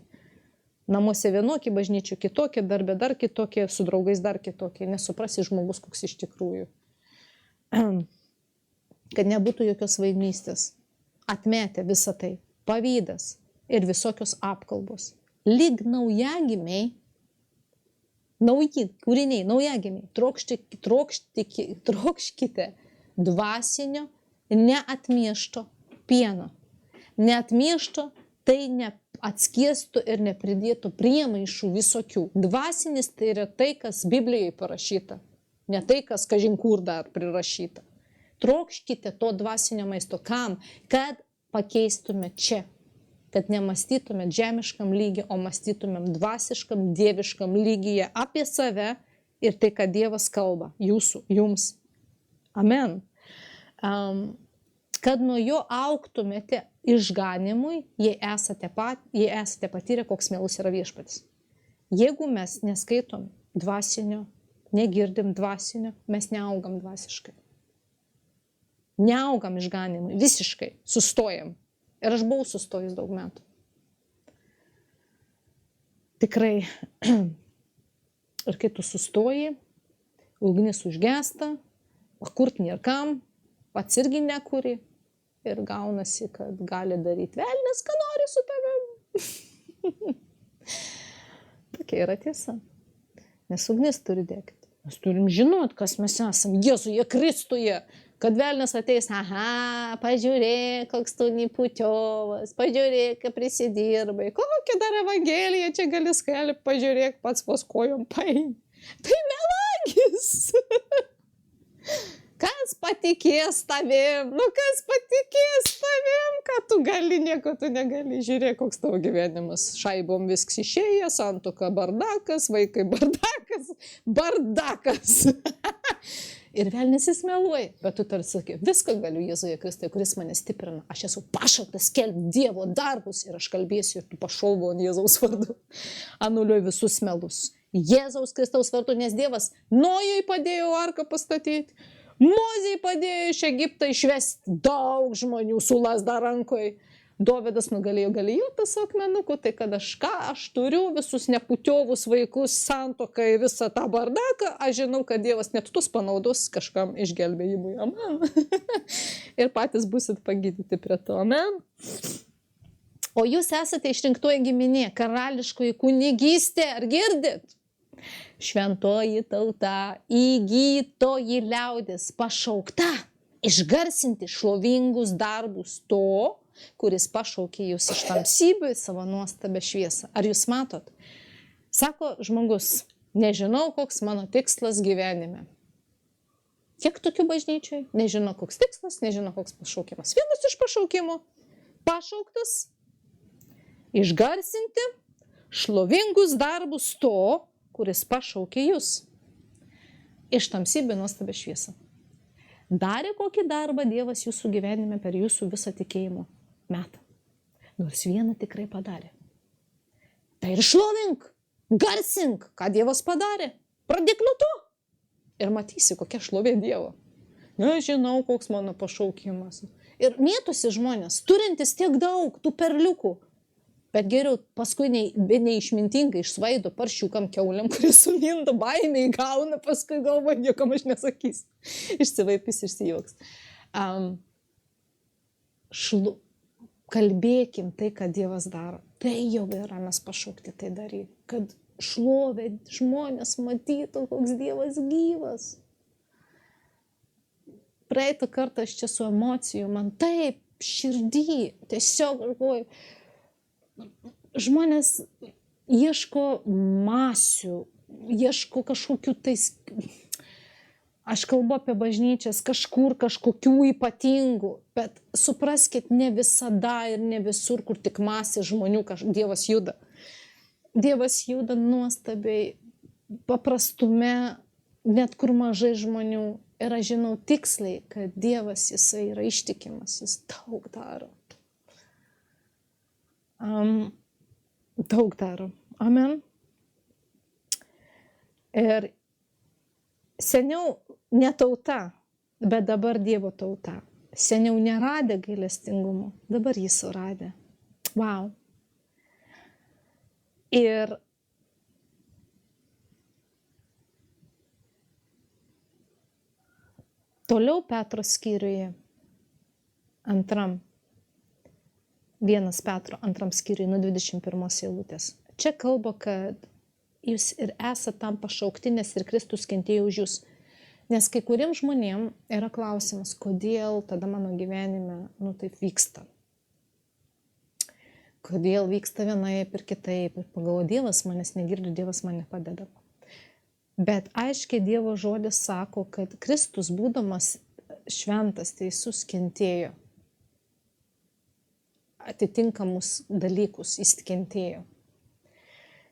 Namuose vienokie, bažnyčių kitokie, darbe dar kitokie, su draugais dar kitokie, nesuprasi žmogus, koks iš tikrųjų. Kad nebūtų jokios veidmainystės, atmetė visą tai, pavydas ir visokios apkalbos. Lyg naujagimiai, nauji kūriniai, naujagimiai, trokškite dvasinio, neatmiešto pieno. Neatmiešto, tai neatskiestų ir nepridėtų priemaišų visokių. Dvasinis tai yra tai, kas Biblijoje parašyta, ne tai, kas kažin kur dar prirašyta. Trokškite to dvasinio maisto. Kam? Kad pakeistume čia. Kad nemąstytumėt žemiškam lygiai, o mąstytumėm dvasiškam, dieviškam lygyje apie save ir tai, ką Dievas kalba jums. Amen. Kad nuo jo augtumėte išganimui, jei esate patyrę, koks mielus yra viešpatis. Jeigu mes neskaitom dvasinio, negirdim dvasinio, mes neaugam dvasiškai. Neaugam išganimui, visiškai, sustojam. Ir aš buvau sustojus daug metų. Tikrai. Ir kai tu sustoji, ugnis užgesta, kurt nėra kam, pats irgi nekuri. Ir gaunasi, kad gali daryti velnias, ką nori su tavim. Tokia yra tiesa. Nes ugnis turi degti. Mes turim žinot, kas mes esam. Jėzuje Kristuje. Kad velnias ateis, aha, pažiūrėk, koks tu neputiovas, pažiūrėk, kaip prisidirbai, kokią dar evangeliją čia gali skelbti, pažiūrėk, pats vos kojom paim. Tai melagis. Kas patikės tavim? Nu, kas patikės tavim? Ką tu gali, nieko tu negali. Žiūrėk, koks tavo gyvenimas. Šaibom visks išėję, santuoka bardakas, vaikai bardakas, bardakas. Ir velnis jis meluoja, bet tu tarsi sakai, viską galiu Jėzuje Kristuje, kuris mane stiprina. Aš esu pašauktas skelbti Dievo darbus ir aš kalbėsiu ir tu pašauvo ant Jėzaus vardu. Anuliuoju visus melus. Jėzaus Kristaus vardu, nes Dievas Nojui padėjo arką pastatyti, Mozei padėjo iš Egipto išvesti daug žmonių su lazda rankoje. Dovydas nugalėjo Galijotą su akmenuku, tai kad aš turiu visus neputiovus vaikus, santuoką ir visą tą bardaką, aš žinau, kad Dievas net tuos panaudos kažkam išgelbėjimui. Amen. Ir patys busit pagydyti prie to. Amen. O jūs esate išrinktoji giminė, karališkoji kunigystė, ar girdit? Šventoji tauta, įgytoji liaudis, pašaukta išgarsinti šlovingus darbus to, kuris pašaukė jūs iš tamsybių į savo nuostabę šviesą. Ar jūs matot? Sako žmogus, nežinau, koks mano tikslas gyvenime. Kiek tokių bažnyčiai? Nežino, koks tikslas, nežino, koks pašaukimas. Vienas iš pašaukimų. Pašauktas išgarsinti šlovingus darbus to, kuris pašaukė jūs iš tamsybių į nuostabę šviesą. Darė kokį darbą Dievas jūsų gyvenime per jūsų visą tikėjimo metą. Nors vieną tikrai padarė. Tai ir šlovink, garsink, ką Dievas padarė. Pradėk nuo to. Ir matysi, kokia šlovė Dievo. Nežinau, koks mano pašaukimas. Ir mėtosi žmonės, turintis tiek daug tų perliukų. Bet geriau paskui neišmintingai išsvaido paršiukam kiauliam, kuris suminta, baimė įgauna, paskui galvoja, niekam aš nesakysiu. Išsivaipys, išsijuoks. Kalbėkim tai, ką Dievas daro. Tai jau yra mes pašaukti tai daryti. Kad šlovė žmonės matytų, koks Dievas gyvas. Praeitą kartą aš čia su emocijų, man taip širdį, tiesiog galvoju, žmonės ieško masių, ieško kažkokių tais, aš kalbu apie bažnyčias, kažkur kažkokių ypatingų, bet supraskit, ne visada ir ne visur, kur tik masė žmonių, Dievas juda. Dievas juda nuostabiai, paprastume, net kur mažai žmonių. Ir aš žinau tiksliai, kad Dievas jisai yra ištikimas, jis daug daro. Daug daro. Amen. Ir seniau ne tauta, bet dabar Dievo tauta. Seniau neradė gailestingumo, dabar jį suradė. Wow. Ir toliau Petro skyriuje, 1 Petro 2 skyriuje nuo 21 eilutės. Čia kalba, kad jūs ir esate tam pašaukti, nes ir Kristus kentėjo už jūs. Nes kai kuriem žmonėm yra klausimas, kodėl tada mano gyvenime taip vyksta. Kodėl vyksta vienaip ir kitaip. Ir pagalvoju, Dievas manęs negirdi, Dievas man nepadeda. Bet aiškiai Dievo žodis sako, kad Kristus, būdamas šventas, teisus, kentėjo. Atitinkamus dalykus jis kentėjo.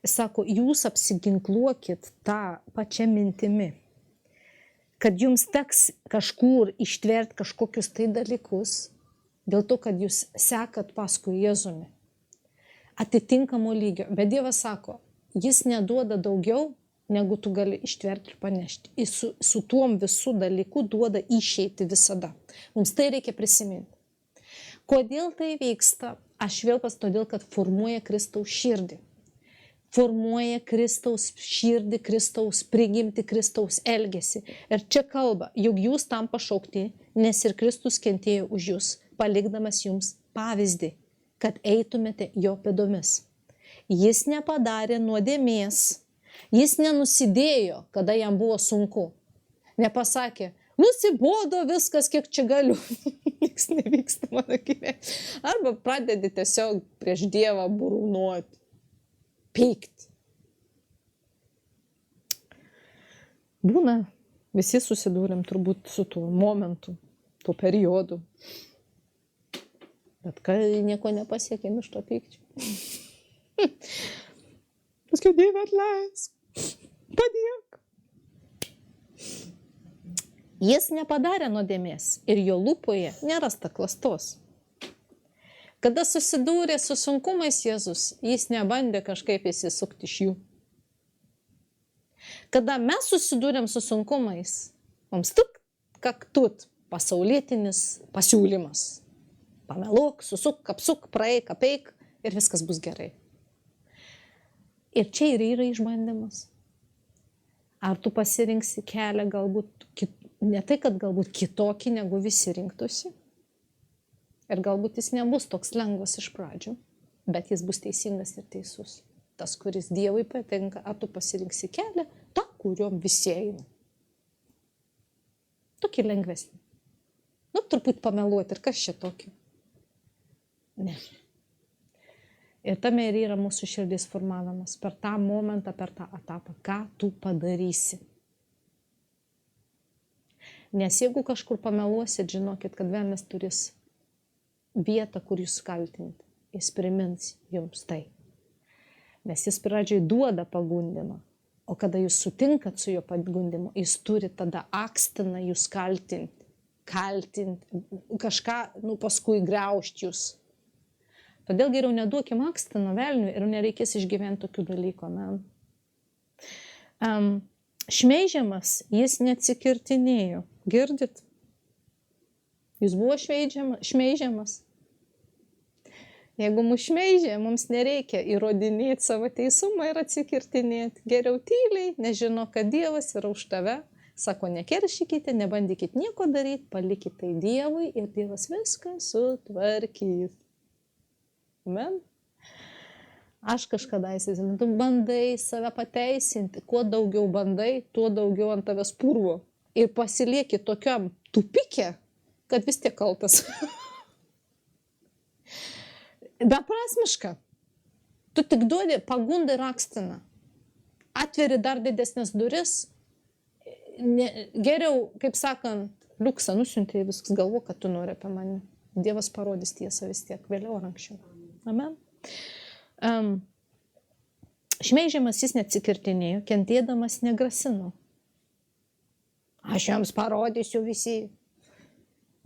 Jis sako, jūs apsiginkluokit tą pačią mintimi, kad jums teks kažkur ištverti kažkokius tai dalykus, dėl to, kad jūs sekat paskui Jėzumi. Atitinkamo lygio. Bet Dievas sako, jis neduoda daugiau, negu tu gali ištverti ir panešti. Jis su tuom visų dalykų duoda išeiti visada. Mums tai reikia prisiminti. Kodėl tai vyksta? Aš vėl todėl, kad formuoja Kristaus širdį. Formuoja Kristaus širdį, Kristaus prigimtį, Kristaus elgesį. Ir čia kalba, juk jūs tam pašaukti, nes ir Kristus kentėjo už jūs, palikdamas jums pavyzdį, kad eitumėte jo pėdomis. Jis nepadarė nuodėmės, Jis nenusidėjo, kada jam buvo sunku. Nepasakė, nusibodo viskas, kiek čia galiu. Niks nevyksta mano gyvenime. Arba pradedi tiesiog prieš Dievą burūnuoti. Pykti. Būna, visi susidūrėm turbūt su tuo momentu, tuo periodu. Bet kai nieko nepasiekėm iš to pykčio. Paskui Dieve atleisk. Padėk. Jis nepadarė nuodėmės ir jo lūpoje nerasta klastos. Kada susidūrė su sunkumais Jėzus, jis nebandė kažkaip įsisukti iš jų. Kada mes susidūrėm su sunkumais, mums tik kaktut pasaulietinis pasiūlymas. Pameluok, susuk, apsuk, praeik, apeik ir viskas bus gerai. Ir čia ir yra išbandymas. Ar tu pasirinksi kelią galbūt, ne tai, kad galbūt kitokį, negu visi rinktųsi. Ir galbūt jis nebus toks lengvas iš pradžių, bet jis bus teisingas ir teisus. Tas, kuris Dievui patinka, ar tu pasirinksi kelią, tą, kuriuom visi eina. Tokį lengvesnį. Nu, turbūt pameluoti, ir kas čia tokio? Ne. Ir tame ir yra mūsų širdis formavimas. Per tą momentą, per tą etapą, ką tu padarysi. Nes jeigu kažkur pameluosit, žinokit, kad velnias turės vietą, kur jūs kaltinti. Jis primins jums tai. Nes jis pradžioj duoda pagundimą. O kada jūs sutinkat su jo pagundimu, jis turi tada akstiną jūs kaltinti, kažką, paskui griaužti jūs. Todėl geriau neduokim akstino velniui ir nereikės išgyventi tokių dalykų. Šmeižiamas jis neatsikirtinėjo. Girdit? Jis buvo šmeižiamas. Jeigu mus šmeižia, mums nereikia įrodinėti savo teisumą ir atsikirtinėti. Geriau tyliai, nežino, kad Dievas yra už tave. Sako, nekeršykite, nebandykite nieko daryti, palikite tai Dievui ir Dievas viską sutvarkys. Amen. Aš kažkada įsivaizduoju, tu bandai save pateisinti, kuo daugiau bandai, tuo daugiau ant tavęs purvo. Ir pasilieki tokiam tupike, kad vis tiek kaltas. Beprasmiška. Tu tik duodi pagundą ir akstiną. Atveri dar didesnės duris. Geriau, kaip sakant, liuksą nusiuntė viskas, galvo, kad tu nori apie mane. Dievas parodys tiesą vis tiek, vėliau ar anksčiau. Amen. Šmeižiamas jis neatsikirtinėjo, kentėdamas negrasino. Aš jums parodysiu visi.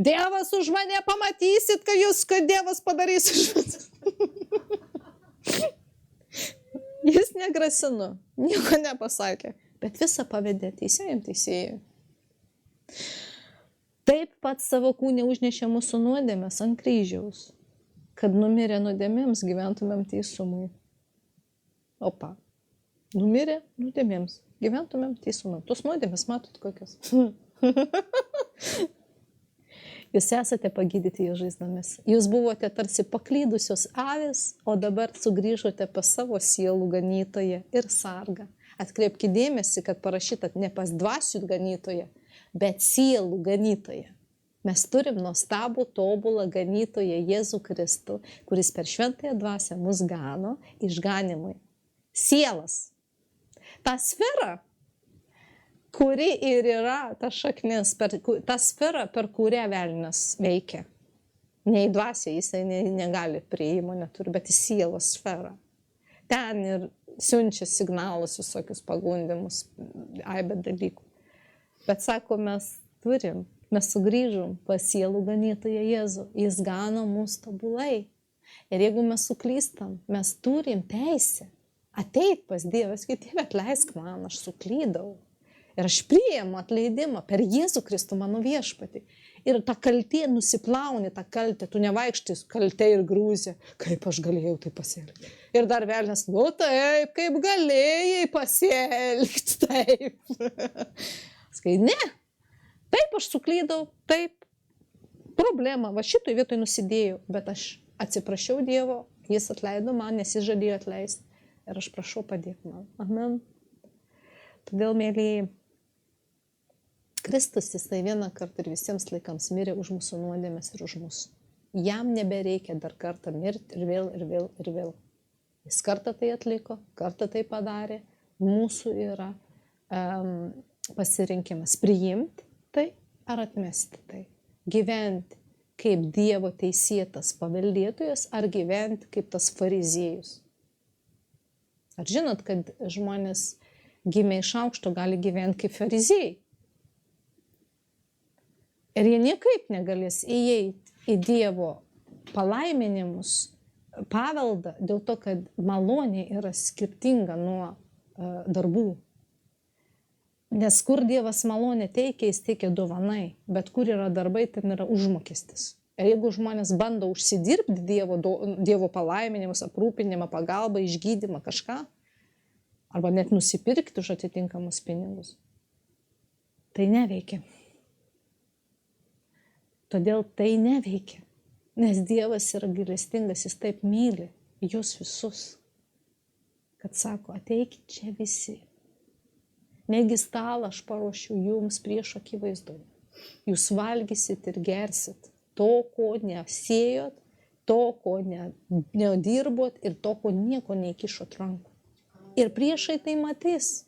Dievas už mane, pamatysit, kad Dievas padarys už mane. Jis negrasino, nieko nepasakė, bet visą pavedė teisėjui. Taip pat savo kūne užnešė mūsų nuodėmes ant kryžiaus, kad numirę nuodėmėms gyventumėm teisumui. Opa, numirę nuodėmėms gyventumėm teisumui. Tos nuodėmės matot kokios. Jūs esate pagydyti jo žaizdomis. Jūs buvote tarsi paklydusios avys, o dabar sugrįžote pas savo sielų ganytoją ir sargą. Atkreipkite dėmesį, kad parašyta ne pas dvasių ganytoją, bet sielų ganytoją. Mes turim nuostabų, tobulą ganytoją Jėzų Kristų, kuris per šventąją dvasią mus gano išganimui. Sielas. Ta sfera, kuri ir yra ta šaknis, ta sfera, per kurią velnias veikia. Ne į dvasią, jis negali prieimo, neturi, bet į sielos sferą. Ten ir siunčia signalus, visokius pagundimus, aibę dalykų. Bet sako, mes sugrįžom pas sielų ganytoją Jėzų. Jis gano mus tobulai. Ir jeigu mes suklystam, mes turim teisę ateit pas Dievą, sakyti, Dieve, atleisk man, aš suklydau. Ir aš priimu atleidimą per Jėzų Kristų, mano viešpatį. Ir ta kaltė nusiplauni, tą kaltę, tu nevaikštai kaltė ir grūzė, kaip aš galėjau tai pasielgti. Ir dar velnias, taip, kaip galėjai pasielgti, taip. Sakai, ne, taip aš suklydau, taip, problema, va šitoj vietoj nusidėjau, bet aš atsiprašiau Dievo, jis atleido man, nes jis žadėjo atleisti. Ir aš prašau, padėk man. Amen. Todėl, mėlyjei, Kristus jisai vieną kartą ir visiems laikams mirė už mūsų nuodėmes ir už mūsų. Jam nebereikia dar kartą mirti ir vėl, ir vėl, ir vėl. Jis kartą tai atliko, kartą tai padarė. Mūsų yra pasirinkimas priimti tai ar atmesti tai. Gyventi kaip Dievo teisėtas paveldėtojas ar gyventi kaip tas fariziejus. Ar žinot, kad žmonės gimę iš aukšto gali gyventi kaip fariziejai? Ir jie niekaip negalės įeiti į Dievo palaiminimus, paveldą, dėl to, kad malonė yra skirtinga nuo darbų. Nes kur Dievas malonė teikia, jis teikia dovanai, bet kur yra darbai, ten yra užmokestis. Ir jeigu žmonės bando užsidirbti Dievo palaiminimus, aprūpinimą, pagalbą, išgydymą, kažką, arba net nusipirkti už atitinkamus pinigus, tai neveikia. Todėl tai neveikia, nes Dievas yra gailestingas, jis taip myli jūs visus, kad sako, ateikit čia visi. Negi stalą aš paruošiu jums prieš akivaizdoje. Jūs valgysit ir gersit to, ko nesėjot, to, ko nedirbot ir to, ko nieko neįkišot rankų. Ir priešai tai matys.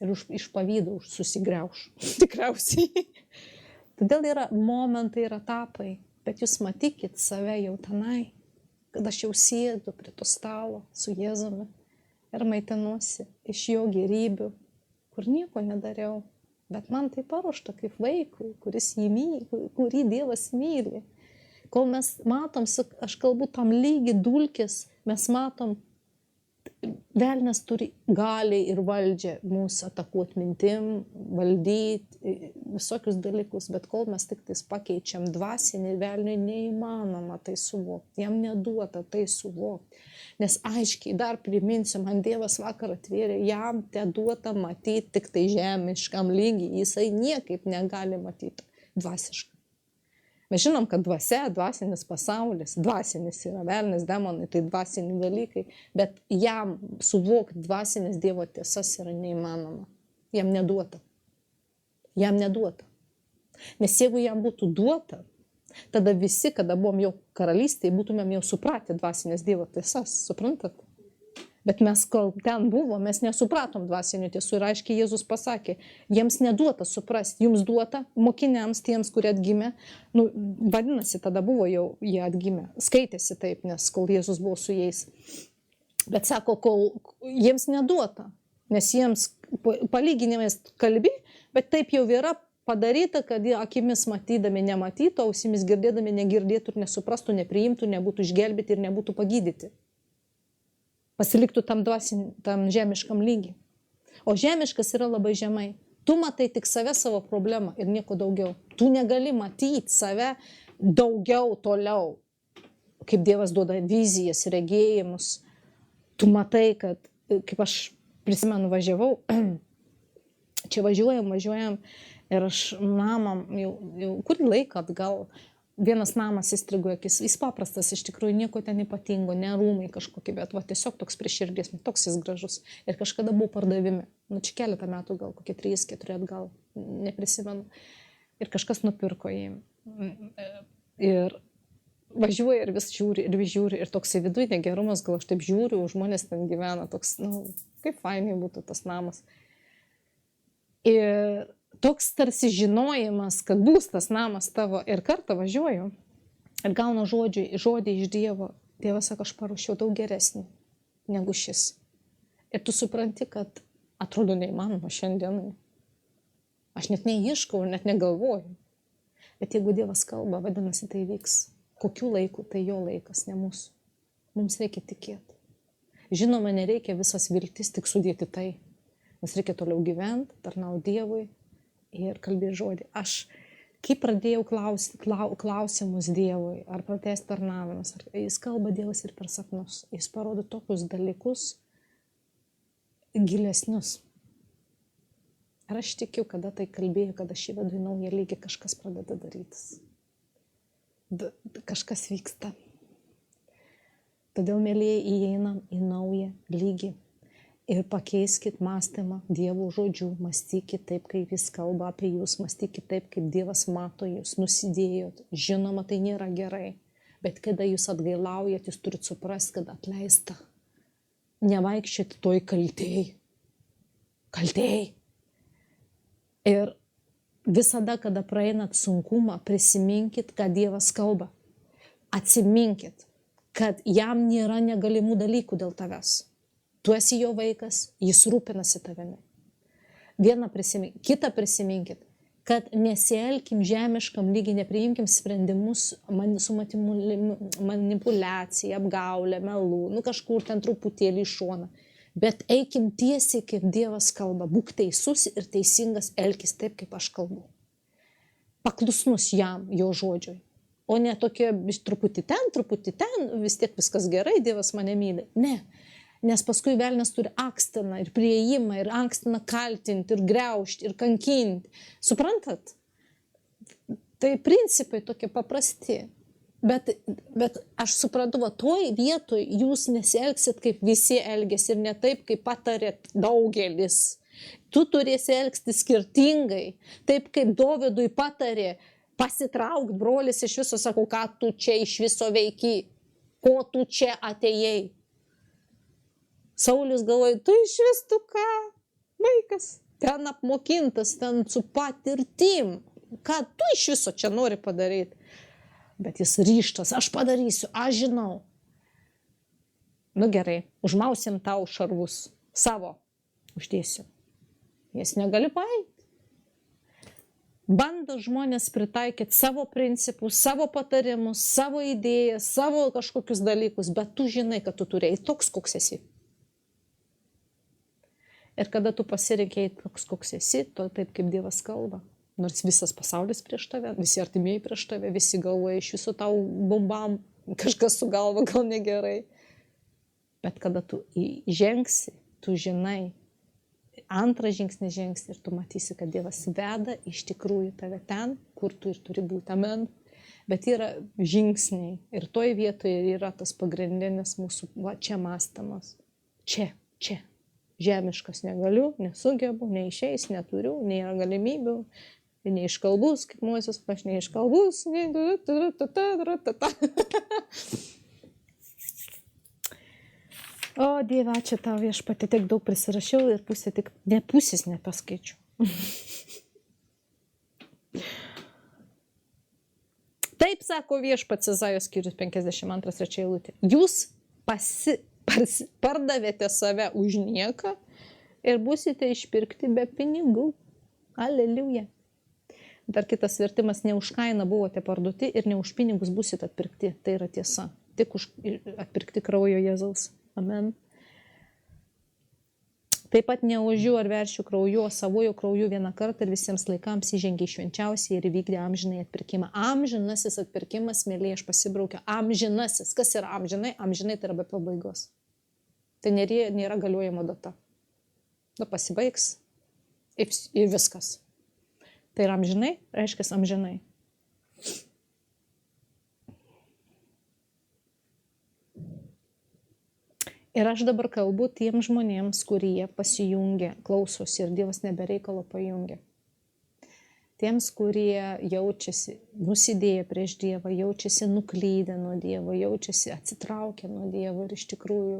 Ir iš pavydo susigriauš. Tikriausiai. Todėl yra momentai ir etapai, bet jūs matykit save jau tenai, kad aš jau sėdu prie to stalo su Jėzumi ir maitinuosi iš jo gėrybių, kur nieko nedariau, bet man tai paruošta kaip vaikui, kurį Dievas myli. Kol mes matom, aš kalbu tam lygi dulkės, mes matom, velnias turi galiai ir valdžią mūsų atakuoti mintim, valdyti visokius dalykus, bet kol mes tik tais pakeičiam dvasinį, velniui neįmanoma tai suvokti, jam neduota tai suvokti. Nes aiškiai, dar priminsiu, man Dievas vakar atvėrė, jam te duota matyti tik tai žemiškam lygiai, jisai niekaip negali matyti dvasiškai. Mes žinom, kad dvasia, dvasinis pasaulis, dvasinis yra velnis, demonai, tai dvasiniai dalykai, bet jam suvokti dvasinės Dievo tiesas yra neįmanoma. Jam neduota. Jam neduota. Nes jeigu jam būtų duota, tada visi, kada buvom jau karalystėje, būtumėm jau supratę dvasinės Dievo tiesas, suprantat? Bet mes, kol ten buvo, mes nesupratom dvasinių tiesų ir aiškiai Jėzus pasakė, jiems neduota suprasti, jums duota, mokiniams, tiems, kurie atgimė, vadinasi, tada buvo jau jie atgimę, skaitėsi taip, nes kol Jėzus buvo su jais. Bet sako, kol jiems neduota, nes jiems palyginimais kalbi, bet taip jau yra padaryta, kad jie akimis matydami nematytų, ausimis girdėdami negirdėtų ir nesuprastų, nepriimtų, nebūtų išgelbėti ir nebūtų pagydyti. Pasiliktų tam žemiškam lygiai. O žemiškas yra labai žemai. Tu matai tik save, savo problemą ir nieko daugiau. Tu negali matyti save daugiau, toliau. Kaip Dievas duoda vizijas, regėjimus. Tu matai, kad, kaip aš prisimenu, važiavau, čia važiuojam ir aš namam jau kurį laiką atgal, vienas namas įstrigo akis, jis paprastas, iš tikrųjų nieko ten ypatingo, ne rūmai kažkokie, bet tiesiog toks prie širdies, toks jis gražus. Ir kažkada buvo pardavime, čia keletą metų gal, kokie 3-4 atgal, neprisimenu. Ir kažkas nupirko jį. Ir važiuoja ir vis žiūri, ir toks į vidų negerumas, gal aš taip žiūriu, žmonės ten gyvena, toks, kaip fainai būtų tas namas. Ir toks tarsi žinojimas, kad bus tas namas tavo ir kartą važiuoju ir gaunu žodį iš Dievo. Dievas sako, aš paruošiau daug geresnį negu šis. Ir tu supranti, kad atrodo neįmanoma šiandienai. Aš net neieškau, net negalvoju. Bet jeigu Dievas kalba, vadinasi, tai vyks. Kokiu laiku, tai jo laikas, ne mūsų. Mums reikia tikėti. Žinoma, nereikia visas viltis tik sudėti tai. Mums reikia toliau gyventi, tarnauti Dievui ir kalbėti žodį. Aš, kai pradėjau klausimus Dievui, ar pratęsti tarnavimus, jis kalba Dievas ir per sapnus. Jis parodo tokius dalykus gilesnius. Ir aš tikiu, kada tai kalbėjau, kada aš įvedu į naują lygį, kažkas pradeda darytis. Kažkas vyksta. Todėl, mėlyje, įeinam į naują lygį. ir pakeiskit mąstymą Dievo žodžiu, mąstykit taip, kaip jis kalba apie jūs, mąstykit taip, kaip Dievas mato jūs, nusidėjot. Žinoma, tai nėra gerai, bet kada jūs atgailaujat, jūs turit suprasti, kad atleista. Nevaikščioti toj kaltėjai. Kaltėjai. Ir visada, kada praeinat sunkumą, prisiminkit, kad Dievas kalba. Atsiminkit, kad jam nėra negalimų dalykų dėl tavęs. Tu esi jo vaikas, jis rūpinasi tavimi. Vieną prisiminkit, kitą prisiminkit, kad nesielkim žemiškam lygiai, nepriimkim sprendimus su manipulacija, apgaulė, melu, kažkur ten truputėlį į šoną. Bet eikim tiesiai, kaip Dievas kalba, būk teisus ir teisingas, elkis taip, kaip aš kalbu. Paklusnus jam, jo žodžiui. O ne tokie truputį ten, vis tiek viskas gerai, Dievas mane myli. Ne. Nes paskui velnias turi akstiną ir prieimą, ir ankstiną kaltinti, ir griaužti, ir kankinti. Suprantat? Tai principai tokie paprasti. Bet aš suprantu, va, toj vietoj jūs nesielgsit, kaip visi elgesi, ir ne taip, kaip patarėt daugelis. Tu turėsi elgti skirtingai. Taip, kaip Dovydui patarė, pasitrauk, brolis iš viso, sako, ką tu čia iš viso veiki, ko tu čia atėjai. Saulius galvoja, tu iš vis tu ką, vaikas, ten apmokintas, ten su patirtim, ką tu iš viso čia nori padaryti. Bet jis ryžtas, aš padarysiu, aš žinau. Nu gerai, užmausim tau šarvus, savo uždėsiu. Jis negali paeiti. Bando žmonės pritaikyti savo principus, savo patarimus, savo idėjas, savo kažkokius dalykus, bet tu žinai, kad tu turėjai toks, koks esi. Ir kada tu pasirinkėjai toks, koks esi, to taip, kaip Dievas kalba. Nors visas pasaulis prieš tave, visi artimieji prieš tave, visi galvoja, iš viso tau bombam, kažkas su galva gal negerai. Bet kada tu žengsi, tu žinai, antrą žingsnį žengsi ir tu matysi, kad Dievas veda iš tikrųjų tave ten, kur tu ir turi būti. Amen. Bet yra žingsniai ir toj vietoje yra tas pagrindinis mūsų va, čia mąstymas. Čia. Žemiškas negaliu, nesugebu, neišeis, neturiu, nėra galimybių, neiškalbus, kaip Mozės, aš neiškalbus, O Dieve, ačiū tau, viešpatie, tiek daug prisirašiau ir pusės nepaskaičiu. Taip sako viešpats Izajos skyrius 52:3 eilutė. Jūs pardavėte save už nieką ir būsite išpirkti be pinigų. Aleliuja. Dar kitas vertimas, ne už kainą buvote parduoti ir ne už pinigus būsite atpirkti. Tai yra tiesa. Tik už atpirkti kraujo Jėzaus. Amen. Taip pat ne ožių ar veršių krauju, o savojo krauju vieną kartą ir visiems laikams įžengė švenčiausiai ir įvykdė amžinai atpirkimą. Amžinasis atpirkimas, mėlyje, aš pasibraukiu. Amžinasis. Kas yra amžinai? Amžinai tai yra be pabaigos. Tai nėra galiojimo data. Nu, pasibaigs ir viskas. Tai yra amžinai, reiškia amžinai. Ir aš dabar kalbu tiems žmonėms, kurie pasijungia, klausosi ir Dievas nebereikalo pajungia. Tiems, kurie jaučiasi nusidėję prieš Dievą, jaučiasi nuklydę nuo Dievo, jaučiasi atsitraukę nuo Dievo ir iš tikrųjų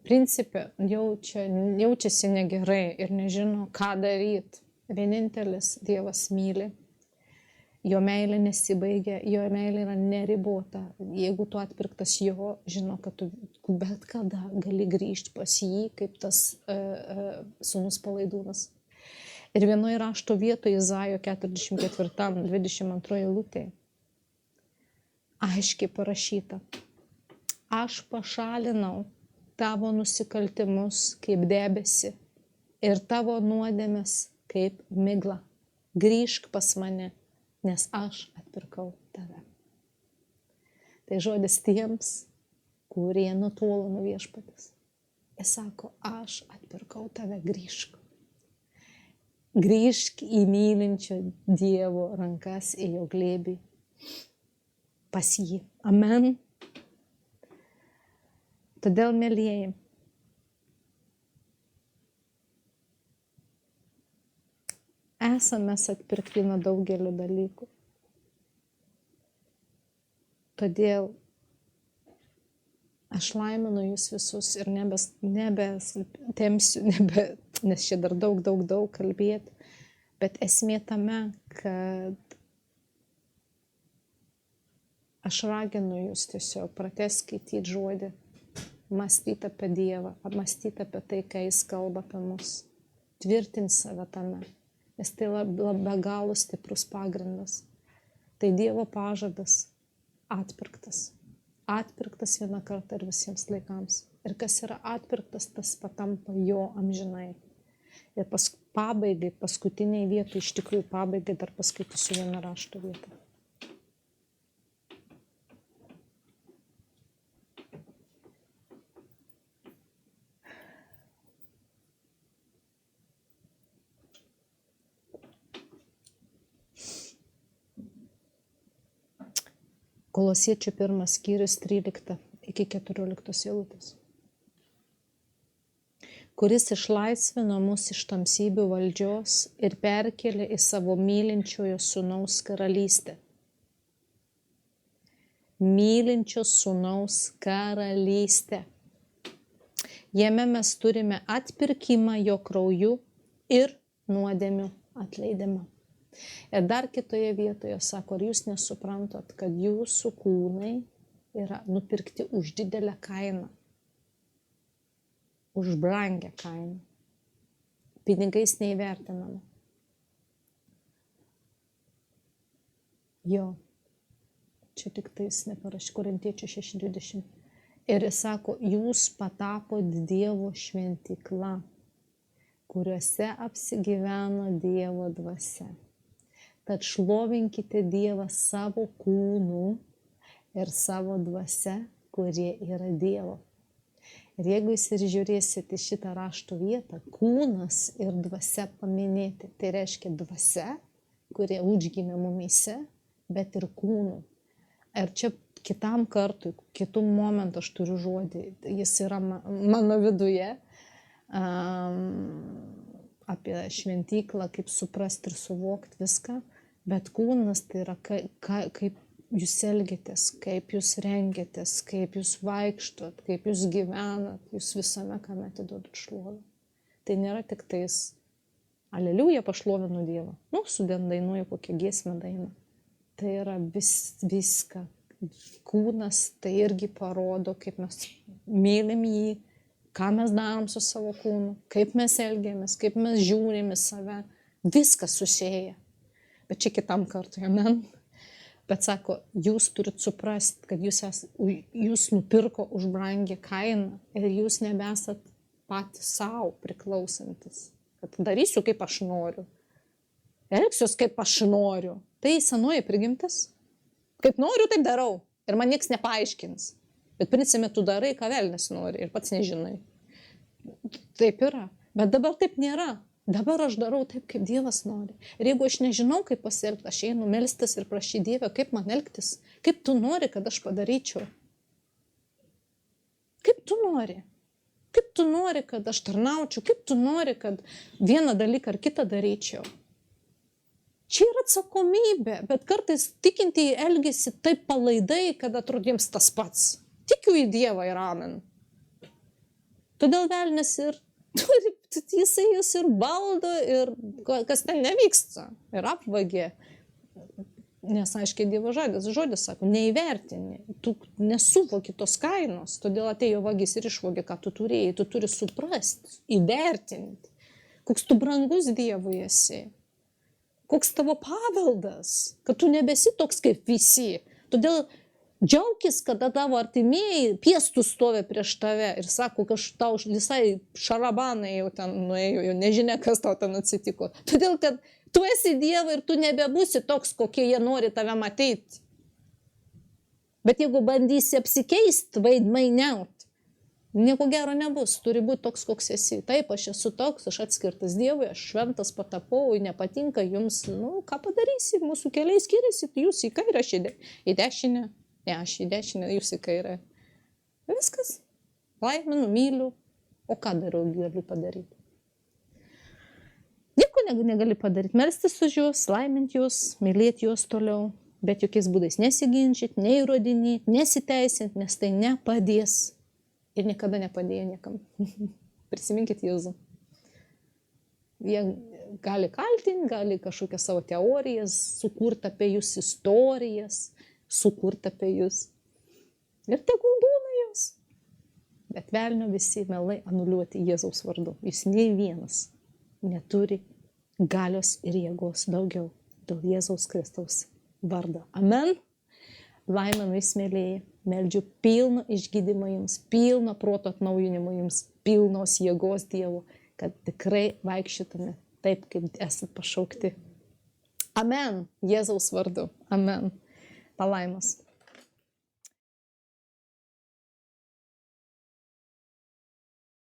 principe jaučiasi negerai ir nežino, ką daryti. Vienintelis Dievas myli. Jo meilė nesibaigia, jo meilė yra neribota. Jeigu tu atpirktas jo, žino, kad tu bet kada gali grįžti pas jį, kaip tas sūnus palaidūnas. Ir vienoje rašto vietoje Izajo 44:22 eilutėje aiškiai parašyta: aš pašalinau tavo nusikaltimus kaip debesį ir tavo nuodėmes kaip migla. Grįžk pas mane, nes aš atpirkau tave. Tai žodis tiems, kurie nutolo nuo viešpatės. Jis sako, aš atpirkau tave, grįžk. Grįžk į mylinčio Dievo rankas, į jo glėbį, pas jį. Amen. Todėl, mielieji, esame atpirkti nuo daugelio dalykų. Todėl aš laiminu jūs visus ir nebetempsiu, nes čia dar daug kalbėti, bet esmė tame, kad aš raginu jūs tiesiog pratęsti skaityti žodį, mąstyti apie Dievą, mąstyti apie tai, ką Jis kalba apie mus, tvirtinti save tame, nes tai be galo stiprus pagrindas. Tai Dievo pažadas atpirktas. Atpirktas vieną kartą ir visiems laikams. Ir kas yra atpirktas, tas patampa jo amžinai. Ir pabaigai, paskutiniai vietai, iš tikrųjų pabaigai dar paskaitysiu vieną rašto vietą. Kolosiečių 1 skyrius 13 iki 14 eilutės. Kuris išlaisvino mus iš tamsybių valdžios ir perkėlė į savo mylinčiojo sūnaus karalystę. Mylinčio sūnaus karalystę. Jame mes turime atpirkimą jo krauju ir nuodėmių atleidimą. Ir dar kitoje vietoje sako, ar jūs nesuprantat, kad jūsų kūnai yra nupirkti už didelę kainą, už brangią kainą, pinigais neįvertinama. Jo, čia tik tais neparašė, Korintiečių 6:20. Ir jis sako, jūs patapot Dievo šventykla, kuriuose apsigyveno Dievo dvasia. Tad šlovinkite Dievą savo kūnu ir savo dvasia, kurie yra Dievo. Ir jeigu jūs ir žiūrėsite šitą rašto vietą, kūnas ir dvasia paminėti, tai reiškia dvasia, kurie užgimė mumyse, bet ir kūnu. Ir čia kitam kartui, kitų momentų aš turiu žodį, jis yra mano viduje, apie šventyklą, kaip suprasti ir suvokti viską, bet kūnas tai yra kaip jūs elgiatės, kaip jūs rengiatės, kaip jūs vaikštot, kaip jūs gyvenat, jūs visame kame atiduodat šlovę. Tai nėra tik tais aleliuja pašlovinu Dievą, sudien dainuoju kokią giesmę dainą. Tai yra viską. Kūnas tai irgi parodo, kaip mes mylim jį, ką mes darom su savo kūnu, kaip mes elgiamės, kaip mes žiūrim į save, viskas susiję. Bet čia kitam kartui, amen. Bet sako, jūs turit suprasti, kad jūs nupirko už brangią kainą ir jūs nebesat patys savo priklausantis. Kad darysiu, kaip aš noriu. Elgsiuos, kaip aš noriu. Tai senoji prigimtis. Kaip noriu, taip darau. Ir man nieks nepaaiškins. Bet principe tu darai, ką velnias nori ir pats nežinai. Taip yra. Bet dabar taip nėra. Dabar aš darau taip, kaip Dievas nori. Ir jeigu aš nežinau, kaip pasielgti, aš einu melstis ir prašyti Dievę, kaip man elgtis. Kaip tu nori, kad aš padaryčiau. Kaip tu nori. Kaip tu nori, kad aš tarnaučiau. Kaip tu nori, kad vieną dalyką ar kitą daryčiau. Čia yra atsakomybė, bet kartais tikintieji elgiasi taip palaidai, kad atrodo jiems tas pats. Tikiu į Dievą ir amen. Todėl velnias ir jisai jūs ir valdo ir kas ten nevyksta. Ir apvagė. Nes aiškiai Dievo žodis sako, neįvertini. Tu nesuvoki tos kainos. Todėl atėjo vagis ir išvogė, ką tu turėjai. Tu turi suprasti, įvertinti. Koks tu brangus Dievui esi. Koks tavo paveldas. Kad tu nebesi toks kaip visi. Todėl džiaukis, kada tavo artimieji piestų stovi prieš tave ir sako, kad tau visai šarabanai jau ten nuėjo, jau nežinia, kas tau ten atsitiko. Todėl, kad tu esi Dievas ir tu nebebūsi toks, kokie jie nori tave matyti. Bet jeigu bandysi apsikeisti, vaidmainiauti, nieko gero nebus. Turi būti toks, koks esi. Taip, aš esu toks, aš atskirtas Dievui, aš šventas patapau, nepatinka jums, ką padarysi, mūsų keliai skiriasi, jūs į kairę, aš į dešinę. Ne, aš į dešinę, jūs į kairę. Viskas. Laiminu, myliu. O ką galiu padaryti? Nieko nieko negali padaryti. Melstis už juos, laiminti juos, mylėti juos toliau, bet jokiais būdais nesiginčyti, neįrodinėti, nesiteisinti, nes tai nepadės. Ir niekada nepadėjo niekam. Prisiminkit Jėzų. Jie gali kaltinti, gali kažkokią savo teorijas, sukurti apie jūs istorijas, sukurti apie jūs. Ir tegul būna jos. Bet velnio visi melai anuliuoti Jėzaus vardu. Jis nei vienas neturi galios ir jėgos daugiau dėl Jėzaus Kristaus vardo. Amen. Laiminu jūs, mėlyje, meldžiu pilno išgydymo jums, pilno proto atnaujinimo jums, pilnos jėgos Dievo, kad tikrai vaikščiotume taip, kaip esat pašaukti. Amen. Jėzaus vardu. Amen. Palaimos.